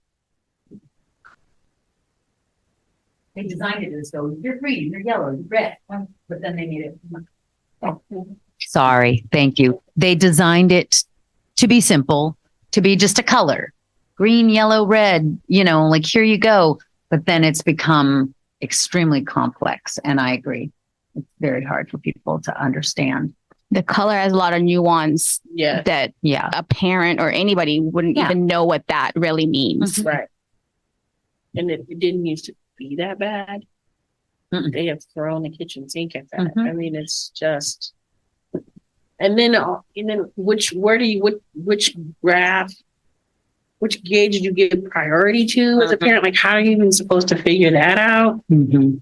They designed it as though you're green, you're yellow, you're red, but then they made it Sorry. Thank you. They designed it to be simple, to be just a color, green, yellow, red, like here you go. But then it's become extremely complex. And I agree. It's very hard for people to understand. The color has a lot of nuance Yeah. that a parent or anybody wouldn't even know what that really means. Right. And it didn't used to be that bad. They have thrown the kitchen sink at that. I mean, it's just, and then which graph, which gauge do you give priority to as a parent? Like, how are you even supposed to figure that out?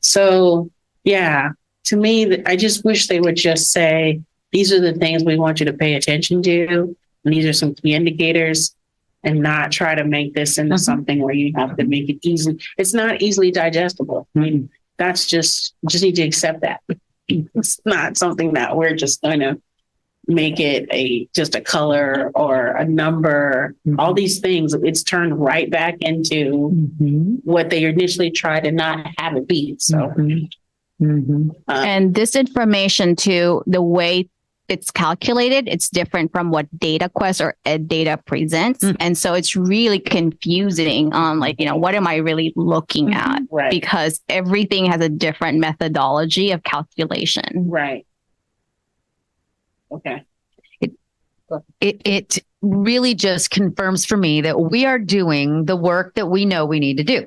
So yeah, to me, I just wish they would just say, these are the things we want you to pay attention to. And these are some key indicators, and not try to make this into something where you have to make it easy. It's not easily digestible. I mean, that's just need to accept that. It's not something that we're just going to make it just a color or a number. All these things, it's turned right back into what they initially tried to not have it be. So, And this information too, the way it's calculated, it's different from what DataQuest or EdData presents. And so it's really confusing on what am I really looking at? Right. Because everything has a different methodology of calculation. Right. Okay. It really just confirms for me that we are doing the work that we know we need to do,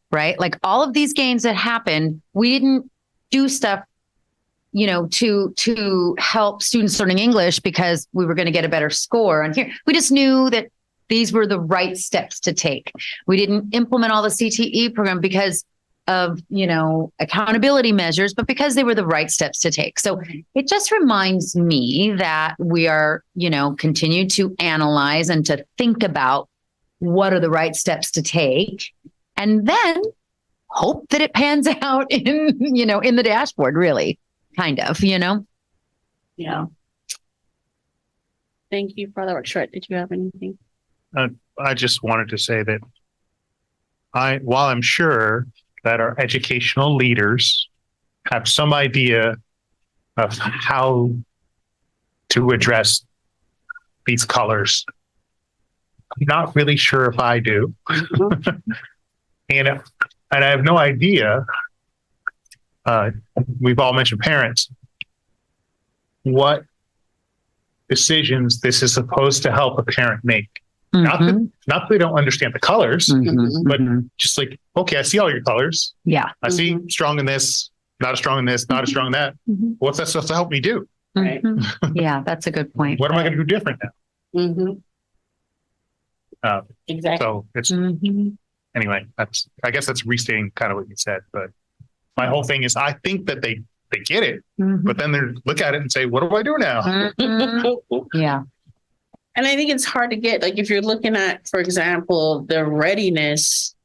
right? Like all of these games that happened, we didn't do stuff to help students learning English because we were going to get a better score on here. We just knew that these were the right steps to take. We didn't implement all the CTE program because of, accountability measures, but because they were the right steps to take. So it just reminds me that we are, continue to analyze and to think about what are the right steps to take, and then hope that it pans out in the dashboard, really. Kind of, Yeah. Thank you for the work. Short, did you have anything? I just wanted to say that while I'm sure that our educational leaders have some idea of how to address these colors, I'm not really sure if I do. And I have no idea. We've all mentioned parents. What decisions this is supposed to help a parent make? Not that they don't understand the colors, but just like, okay, I see all your colors. Yeah. I see strong in this, not as strong in this, not as strong in that. What's that supposed to help me do? Right. Yeah, that's a good point. What am I going to do different now? Exactly. So it's anyway. I guess that's restating kind of what you said, but my whole thing is I think that they get it, but then they look at it and say, what do I do now? Yeah. And I think it's hard to get, like, if you're looking at, for example, the readiness,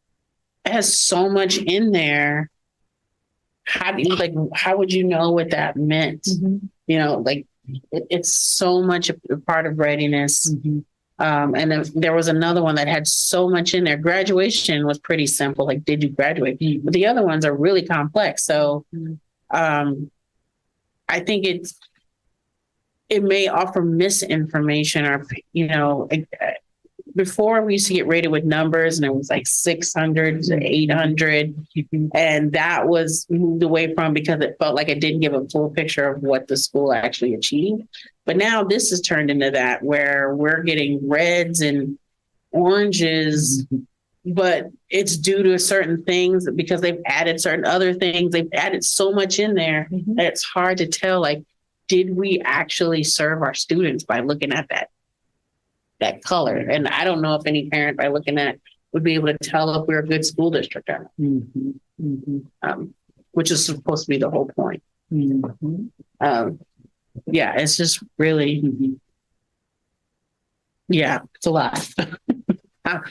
it has so much in there. How would you know what that meant? It's so much a part of readiness. And then there was another one that had so much in there. Graduation was pretty simple. Like, did you graduate? But the other ones are really complex. So I think it may offer misinformation, or, before we used to get rated with numbers and it was like 600 to 800. And that was moved away from because it felt like it didn't give a full picture of what the school actually achieved. But now this has turned into that where we're getting reds and oranges, but it's due to certain things because they've added certain other things. They've added so much in there that it's hard to tell, like, did we actually serve our students by looking at that color? And I don't know if any parent by looking at would be able to tell if we're a good school district or not, which is supposed to be the whole point. Yeah, it's just really, it's a lot.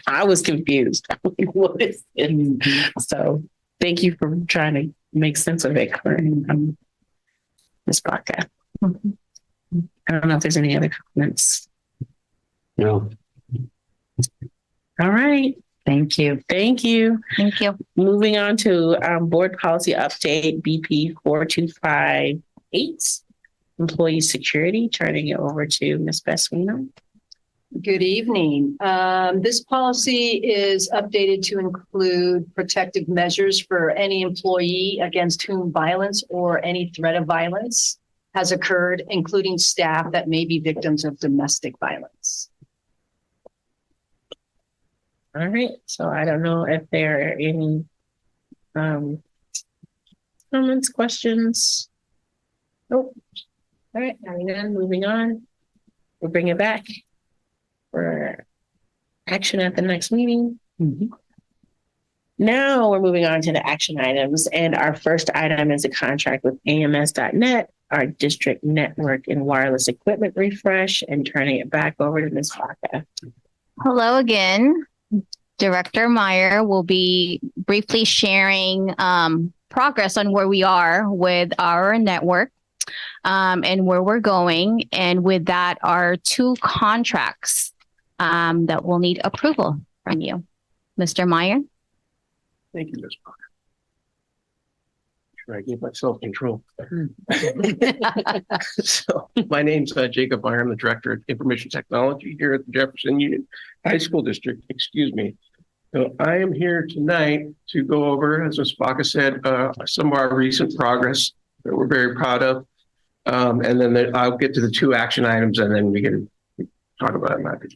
I was confused. What is it? So thank you for trying to make sense of it for this podcast. I don't know if there's any other comments. No. All right. Thank you. Thank you. Thank you. Moving on to board policy update, BP 4258. employee security, turning it over to Ms. Beswino. Good evening. This policy is updated to include protective measures for any employee against whom violence or any threat of violence has occurred, including staff that may be victims of domestic violence. All right, so I don't know if there are any comments, questions. Nope. All right, moving on. We'll bring it back for action at the next meeting. Now we're moving on to the action items, and our first item is a contract with AMS.net, our district network and wireless equipment refresh, and turning it back over to Ms. Baca. Hello again. Director Meyer will be briefly sharing progress on where we are with our network and where we're going. And with that are 2 contracts that will need approval from you. Mr. Meyer? Thank you, Ms. Parker. Sure, I gave myself control. So my name's Jacob Meyer. I'm the Director of Information Technology here at the Jefferson Union High School District. Excuse me. So I am here tonight to go over, as Ms. Baca said, some of our recent progress that we're very proud of. And then I'll get to the 2 action items, and then we can talk about it.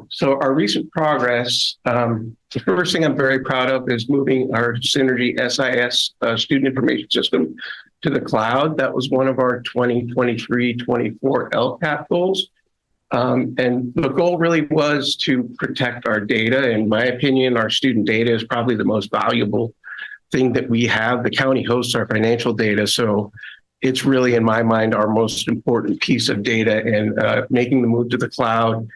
So our recent progress, the first thing I'm very proud of is moving our Synergy SIS student information system to the cloud. That was one of our 2023-24 LCAP goals. And the goal really was to protect our data. In my opinion, our student data is probably the most valuable thing that we have. The county hosts our financial data, so it's really, in my mind, our most important piece of data, and making the move to the cloud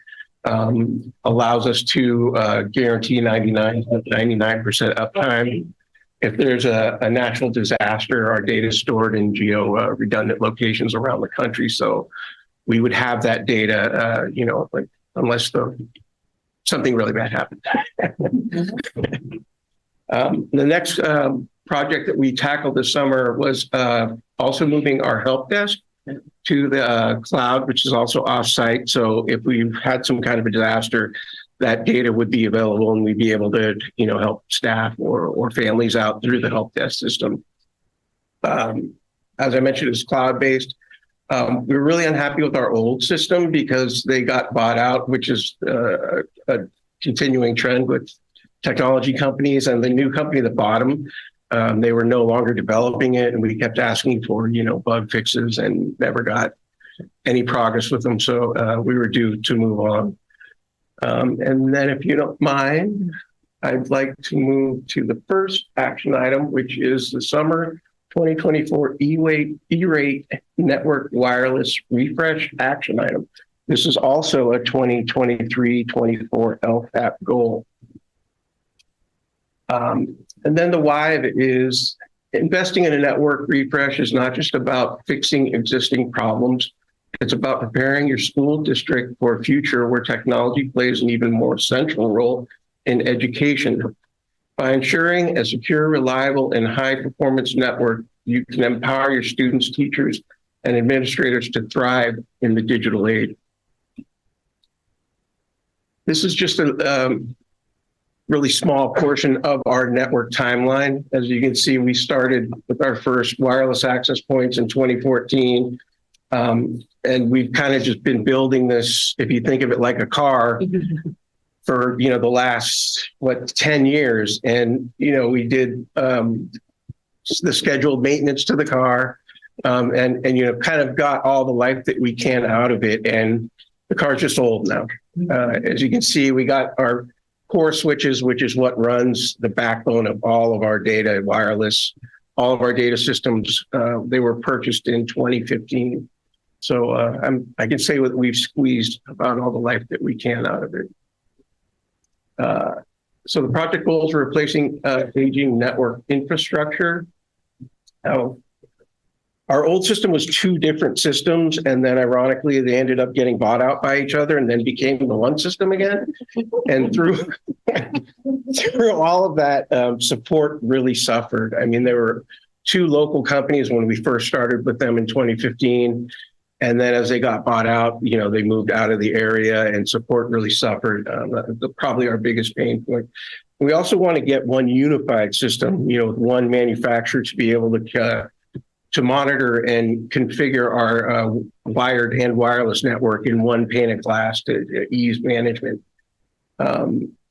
allows us to guarantee 99% uptime. If there's a natural disaster, our data is stored in redundant locations around the country. So we would have that data, like, unless something really bad happened. The next project that we tackled this summer was also moving our help desk to the cloud, which is also offsite. So if we've had some kind of a disaster, that data would be available, and we'd be able to, help staff or families out through the help desk system. As I mentioned, it's cloud-based. We're really unhappy with our old system because they got bought out, which is a continuing trend with technology companies, and the new company that bought them, they were no longer developing it, and we kept asking for, bug fixes and never got any progress with them. So we were due to move on. And then, if you don't mind, I'd like to move to the first action item, which is the summer 2024 E-rate network wireless refresh action item. This is also a 2023-24 LFAP goal. And then the why of it is investing in a network refresh is not just about fixing existing problems. It's about preparing your school district for a future where technology plays an even more central role in education. By ensuring a secure, reliable, and high-performance network, you can empower your students, teachers, and administrators to thrive in the digital age. This is just a really small portion of our network timeline. As you can see, we started with our first wireless access points in 2014. And we've kind of just been building this, if you think of it like a car, for, the last, 10 years. And, we did the scheduled maintenance to the car, and kind of got all the life that we can out of it. And the car's just old now. As you can see, we got our core switches, which is what runs the backbone of all of our data, wireless, all of our data systems. They were purchased in 2015. So I can say that we've squeezed about all the life that we can out of it. So the project goals are replacing aging network infrastructure. Our old system was 2 different systems, and then ironically, they ended up getting bought out by each other and then became the one system again. And through all of that, support really suffered. I mean, there were two local companies when we first started with them in 2015. And then as they got bought out, they moved out of the area and support really suffered. Probably our biggest pain point. We also want to get one unified system, with one manufacturer to be able to monitor and configure our wired and wireless network in one pane of glass to ease management.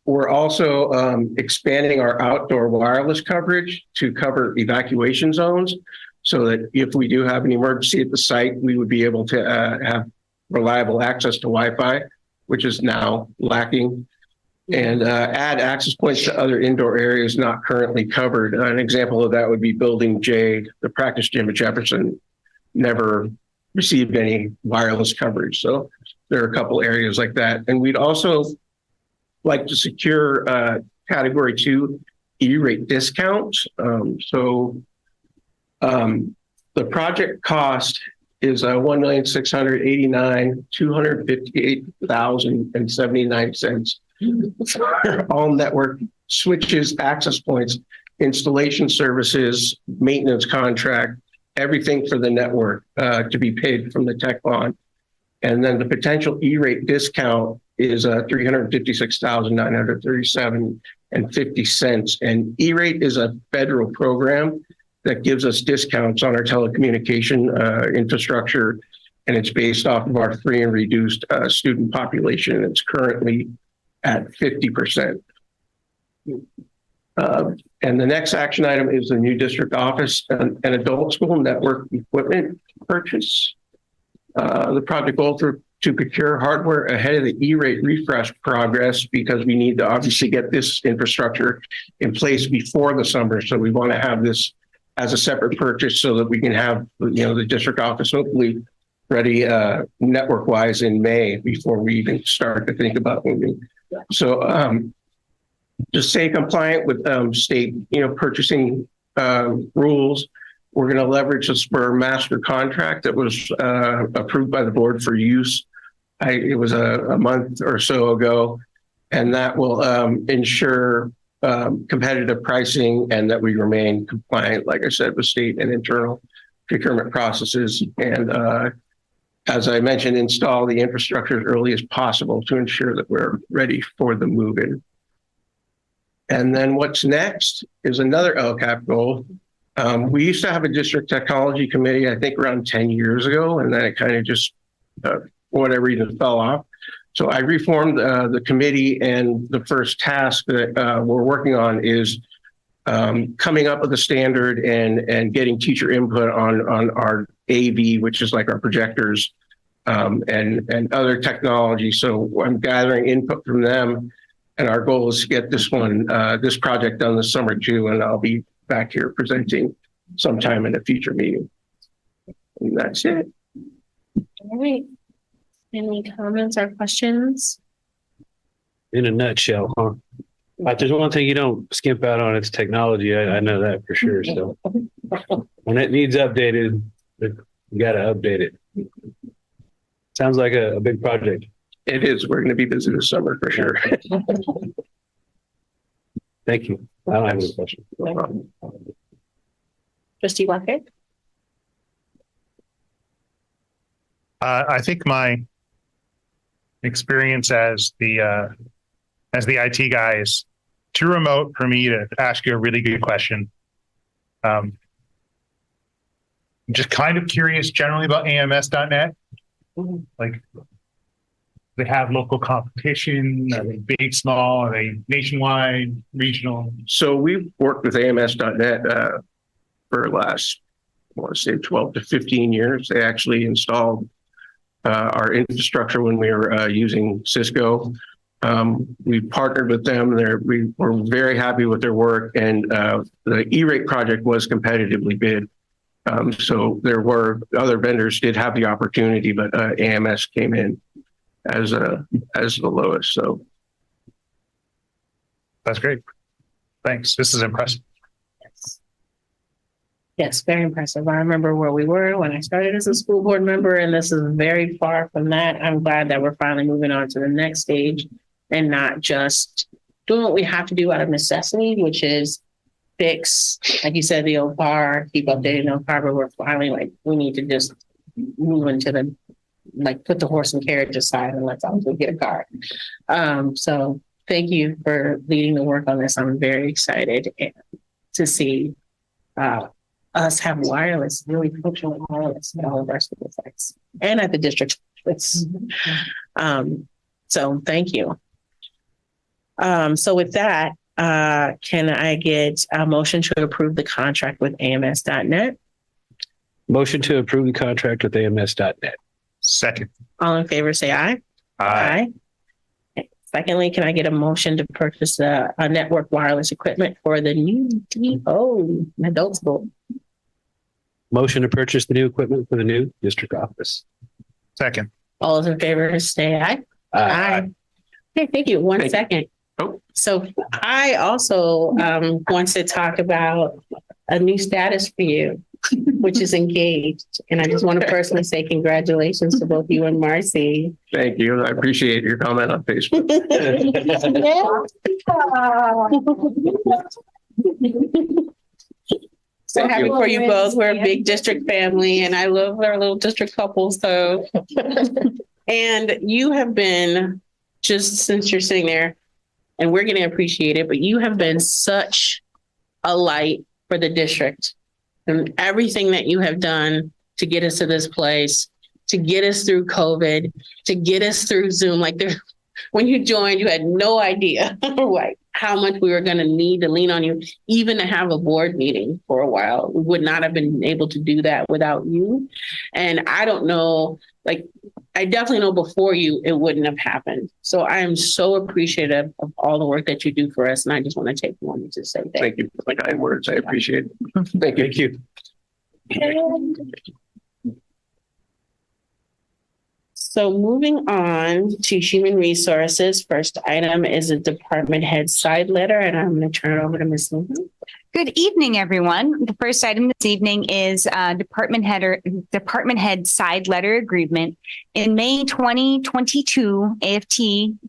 We're also expanding our outdoor wireless coverage to cover evacuation zones so that if we do have an emergency at the site, we would be able to have reliable access to Wi-Fi, which is now lacking, and add access points to other indoor areas not currently covered. An example of that would be Building J, the practice gym at Jefferson, never received any wireless coverage. So there are a couple areas like that. And we'd also like to secure Category 2 E-rate discounts. The project cost is $1,689,258,079 for all network switches, access points, installation services, maintenance contract, everything for the network to be paid from the tech bond. And then the potential E-rate discount is $356,937.50. And E-rate is a federal program that gives us discounts on our telecommunication infrastructure, and it's based off of our free and reduced student population. It's currently at 50%. And the next action item is the new district office and adult school network equipment purchase. The project goal to procure hardware ahead of the E-rate refresh progress, because we need to obviously get this infrastructure in place before the summer. So we want to have this as a separate purchase so that we can have, the district office hopefully ready network wise in May before we even start to think about moving. So to stay compliant with state, purchasing rules, we're going to leverage the Spur master contract that was approved by the board for use. It was a month or so ago, and that will ensure competitive pricing and that we remain compliant, like I said, with state and internal procurement processes. And as I mentioned, install the infrastructure as early as possible to ensure that we're ready for the move-in. And then what's next is another LCAP goal. We used to have a district technology committee, I think around 10 years ago, and then it kind of just, for whatever reason, fell off. So I reformed the committee, and the first task that we're working on is coming up with a standard and getting teacher input on our AV, which is like our projectors and other technology. So I'm gathering input from them, and our goal is to get this project done this summer too, and I'll be back here presenting sometime in a future meeting. And that's it. All right. Any comments or questions? In a nutshell, huh? If there's one thing you don't skimp out on, it's technology. I know that for sure. So when it needs updated, you got to update it. Sounds like a big project. It is. We're going to be busy this summer for sure. Thank you. I don't have any questions. No problem. Trustee Walker? I think my experience as the IT guy is too remote for me to ask you a really good question. I'm just kind of curious generally about AMS.net. Like, they have local competition? Are they big, small? Are they nationwide, regional? So we've worked with AMS.net for the last, I want to say 12 to 15 years. They actually installed our infrastructure when we were using Cisco. We partnered with them. We were very happy with their work, and the E-rate project was competitively bid. So there were other vendors did have the opportunity, but AMS came in as the lowest. So that's great. Thanks. This is impressive. Yes, very impressive. I remember where we were when I started as a school board member, and this is very far from that. I'm glad that we're finally moving on to the next stage and not just doing what we have to do out of necessity, which is fix, like you said, the old car, keep updating the old car, but we're finally like, we need to just move into the, like, put the horse and carriage aside and let's also get a car. So thank you for leading the work on this. I'm very excited to see us have wireless, really functional wireless at all of our school sites and at the district. So thank you. So with that, can I get a motion to approve the contract with AMS.net? Motion to approve the contract with AMS.net. Second. All in favor, say aye. Aye. Secondly, can I get a motion to purchase a network wireless equipment for the new DO adult school? Motion to purchase the new equipment for the new district office. Second. All those in favor, say aye. Aye. Okay, thank you. One second. Oh. So I also want to talk about a new status for you, which is engaged. And I just want to personally say congratulations to both you and Marcy. Thank you. I appreciate your comment on Facebook. So happy for you both. We're a big district family and I love our little district couple. So, and you have been, just since you're sitting there, and we're going to appreciate it, but you have been such a light for the district and everything that you have done to get us to this place, to get us through COVID, to get us through Zoom. Like when you joined, you had no idea like how much we were going to need to lean on you, even to have a board meeting for a while. We would not have been able to do that without you. And I don't know, like, I definitely know before you, it wouldn't have happened. So I am so appreciative of all the work that you do for us. And I just want to take a moment to say Thank you for the kind words. I appreciate it. Thank you. Thank you. So moving on to human resources, first item is a department head side letter, and I'm going to turn it over to Ms. Lincoln. Good evening, everyone. The first item this evening is department head side letter agreement. In May 2022, AFT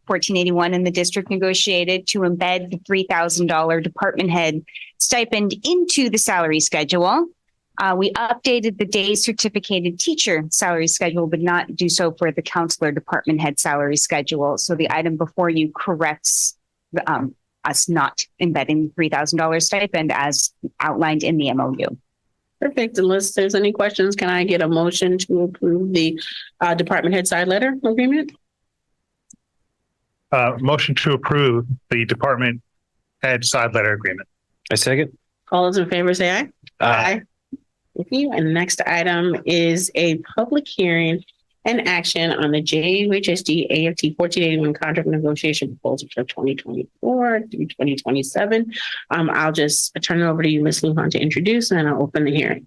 1481 and the district negotiated to embed the $3,000 department head stipend into the salary schedule. We updated the day certificated teacher salary schedule, but not do so for the counselor department head salary schedule. So the item before you corrects us not embedding the $3,000 stipend as outlined in the MOU. Perfect. Unless there's any questions, can I get a motion to approve the department head side letter agreement? Motion to approve the department head side letter agreement. A second. All those in favor say aye. Aye. Thank you. And the next item is a public hearing and action on the JUHSD AFT 1481 contract negotiation proposal for 2024 through 2027. I'll just turn it over to you, Ms. Lujan, to introduce, and then I'll open the hearing.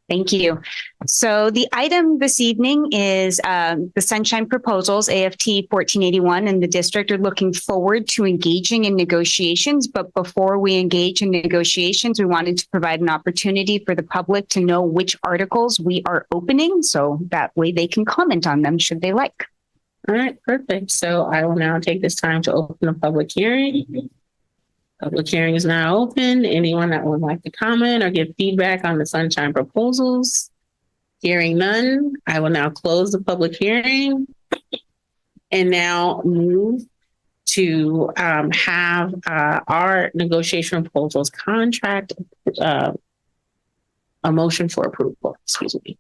Thank you. So the item this evening is the Sunshine Proposals, AFT 1481, and the district are looking forward to engaging in negotiations. But before we engage in negotiations, we wanted to provide an opportunity for the public to know which articles we are opening, so that way they can comment on them should they like. All right, perfect. So I will now take this time to open a public hearing. Public hearing is now open. Anyone that would like to comment or give feedback on the Sunshine Proposals? Hearing none, I will now close the public hearing and now move to have our negotiation proposals contract, a motion for approval, excuse me.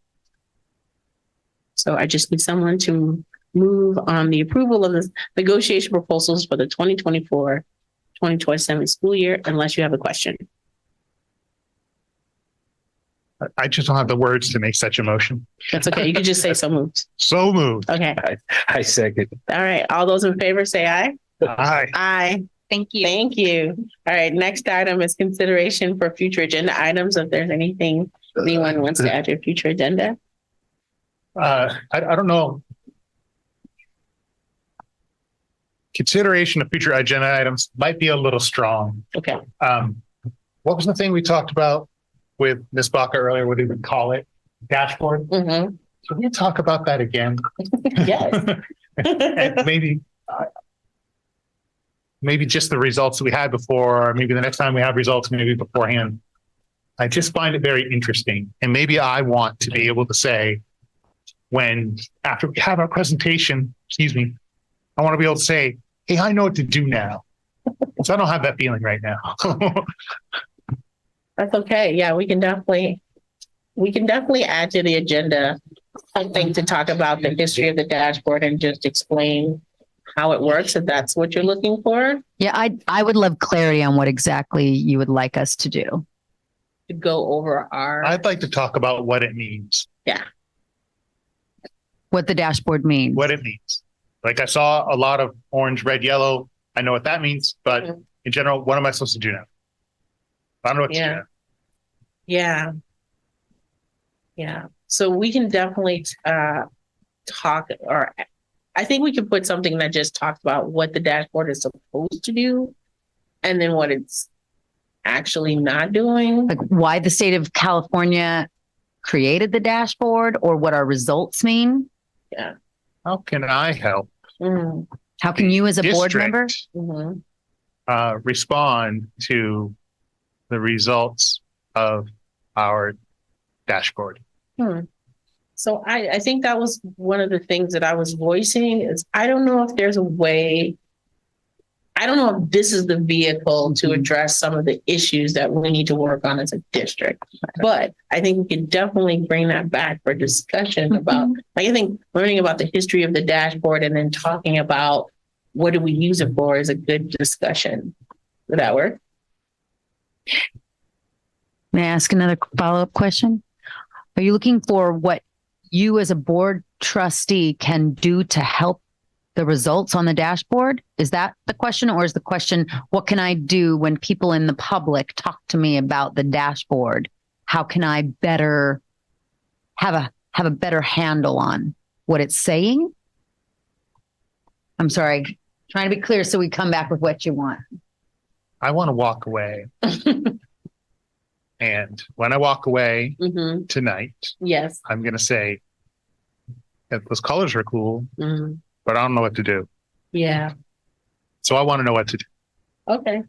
So I just need someone to move on the approval of the negotiation proposals for the 2024-2027 school year, unless you have a question. I just don't have the words to make such a motion. That's okay. You can just say so moved. So moved. Okay. I second. All right. All those in favor say aye. Aye. Aye. Thank you. Thank you. All right. Next item is consideration for future agenda items. If there's anything anyone wants to add to your future agenda. I don't know. Consideration of future agenda items might be a little strong. Okay. What was the thing we talked about with Ms. Baca earlier? What did we call it? Dashboard? Mm-hmm. Can we talk about that again? Yes. And maybe maybe just the results that we had before, or maybe the next time we have results, maybe beforehand. I just find it very interesting. And maybe I want to be able to say, when after we have our presentation, excuse me, I want to be able to say, hey, I know what to do now. So I don't have that feeling right now. That's okay. Yeah, we can definitely add to the agenda something to talk about the history of the dashboard and just explain how it works, if that's what you're looking for. Yeah, I would love clarity on what exactly you would like us to do. To go over our. I'd like to talk about what it means. Yeah. What the dashboard means. What it means. Like I saw a lot of orange, red, yellow. I know what that means, but in general, what am I supposed to do now? I don't know what to do now. Yeah. Yeah. So we can definitely talk, or I think we can put something that just talks about what the dashboard is supposed to do and then what it's actually not doing. Like why the state of California created the dashboard or what our results mean. Yeah. How can I help? How can you as a board member respond to the results of our dashboard? So I think that was one of the things that I was voicing is I don't know if there's a way, I don't know if this is the vehicle to address some of the issues that we need to work on as a district. But I think we can definitely bring that back for discussion about, like, I think learning about the history of the dashboard and then talking about what do we use it for is a good discussion. Would that work? May I ask another follow-up question? Are you looking for what you as a board trustee can do to help the results on the dashboard? Is that the question? Or is the question, what can I do when people in the public talk to me about the dashboard? How can I better have a better handle on what it's saying? I'm sorry, trying to be clear so we come back with what you want. I want to walk away. And when I walk away tonight, yes, I'm going to say that those colors are cool, but I don't know what to do. Yeah. So I want to know what to do. Okay.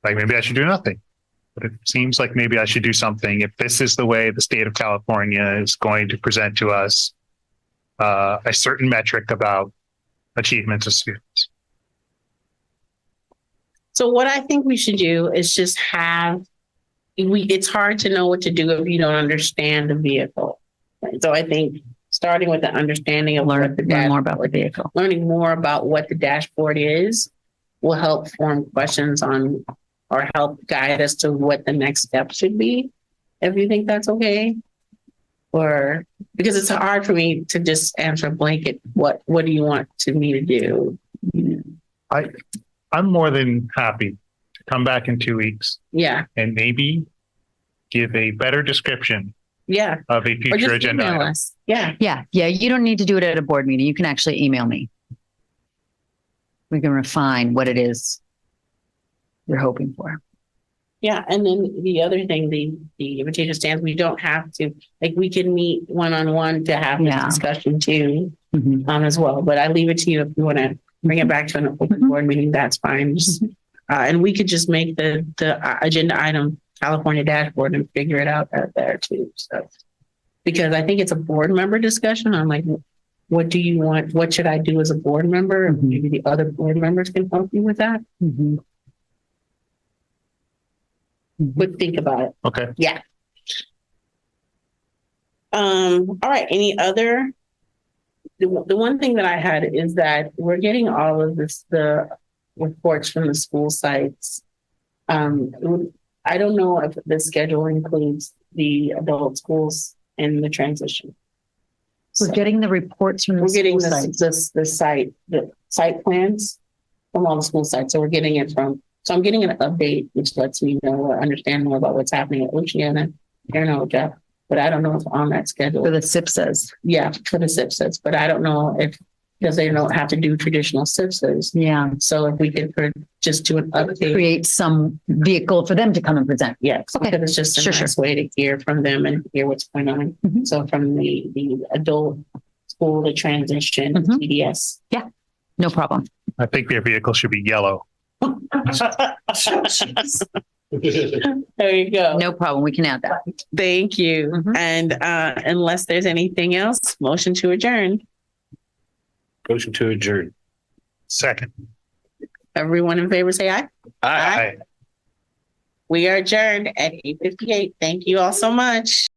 Like maybe I should do nothing, but it seems like maybe I should do something if this is the way the state of California is going to present to us a certain metric about achievements of students. So what I think we should do is just it's hard to know what to do if you don't understand the vehicle. So I think starting with the understanding of learn more about the vehicle, learning more about what the dashboard is will help form questions on or help guide us to what the next step should be. If you think that's okay. Or because it's hard for me to just answer a blanket, what do you want me to do? I'm more than happy to come back in 2 weeks. Yeah. And maybe give a better description. Yeah. Of a future agenda item. Us. Yeah. Yeah. Yeah. You don't need to do it at a board meeting. You can actually email me. We can refine what it is you're hoping for. Yeah. And then the other thing, the invitation stands, we don't have to, like, we can meet one-on-one to have this discussion too, as well. But I leave it to you if you want to bring it back to an open board meeting, that's fine. And we could just make the agenda item California dashboard and figure it out there too. So, because I think it's a board member discussion. I'm like, what do you want? What should I do as a board member? And maybe the other board members can help you with that. But think about it. Okay. Yeah. All right. Any other? The one thing that I had is that we're getting all of the reports from the school sites. I don't know if the schedule includes the adult schools and the transition. We're getting the reports from the getting the site plans from all the school sites. So we're getting it from. So I'm getting an update, which lets me know or understand more about what's happening at Oceana. I don't know, Jeff, but I don't know if on that schedule. For the SIPSAs. Yeah, for the SIPSAs, but I don't know if, because they don't have to do traditional SIPSAs. Yeah. So if we could just do an update. Create some vehicle for them to come and present. Yes, okay. Because it's just a nice way to hear from them and hear what's going on. So from the adult school, the transition, TDS. Yeah, no problem. I think their vehicle should be yellow. There you go. No problem. We can add that. Thank you. Mhm. And unless there's anything else, motion to adjourn. Motion to adjourn. Second. Everyone in favor, say aye. Aye. We are adjourned at 8:58. Thank you all so much.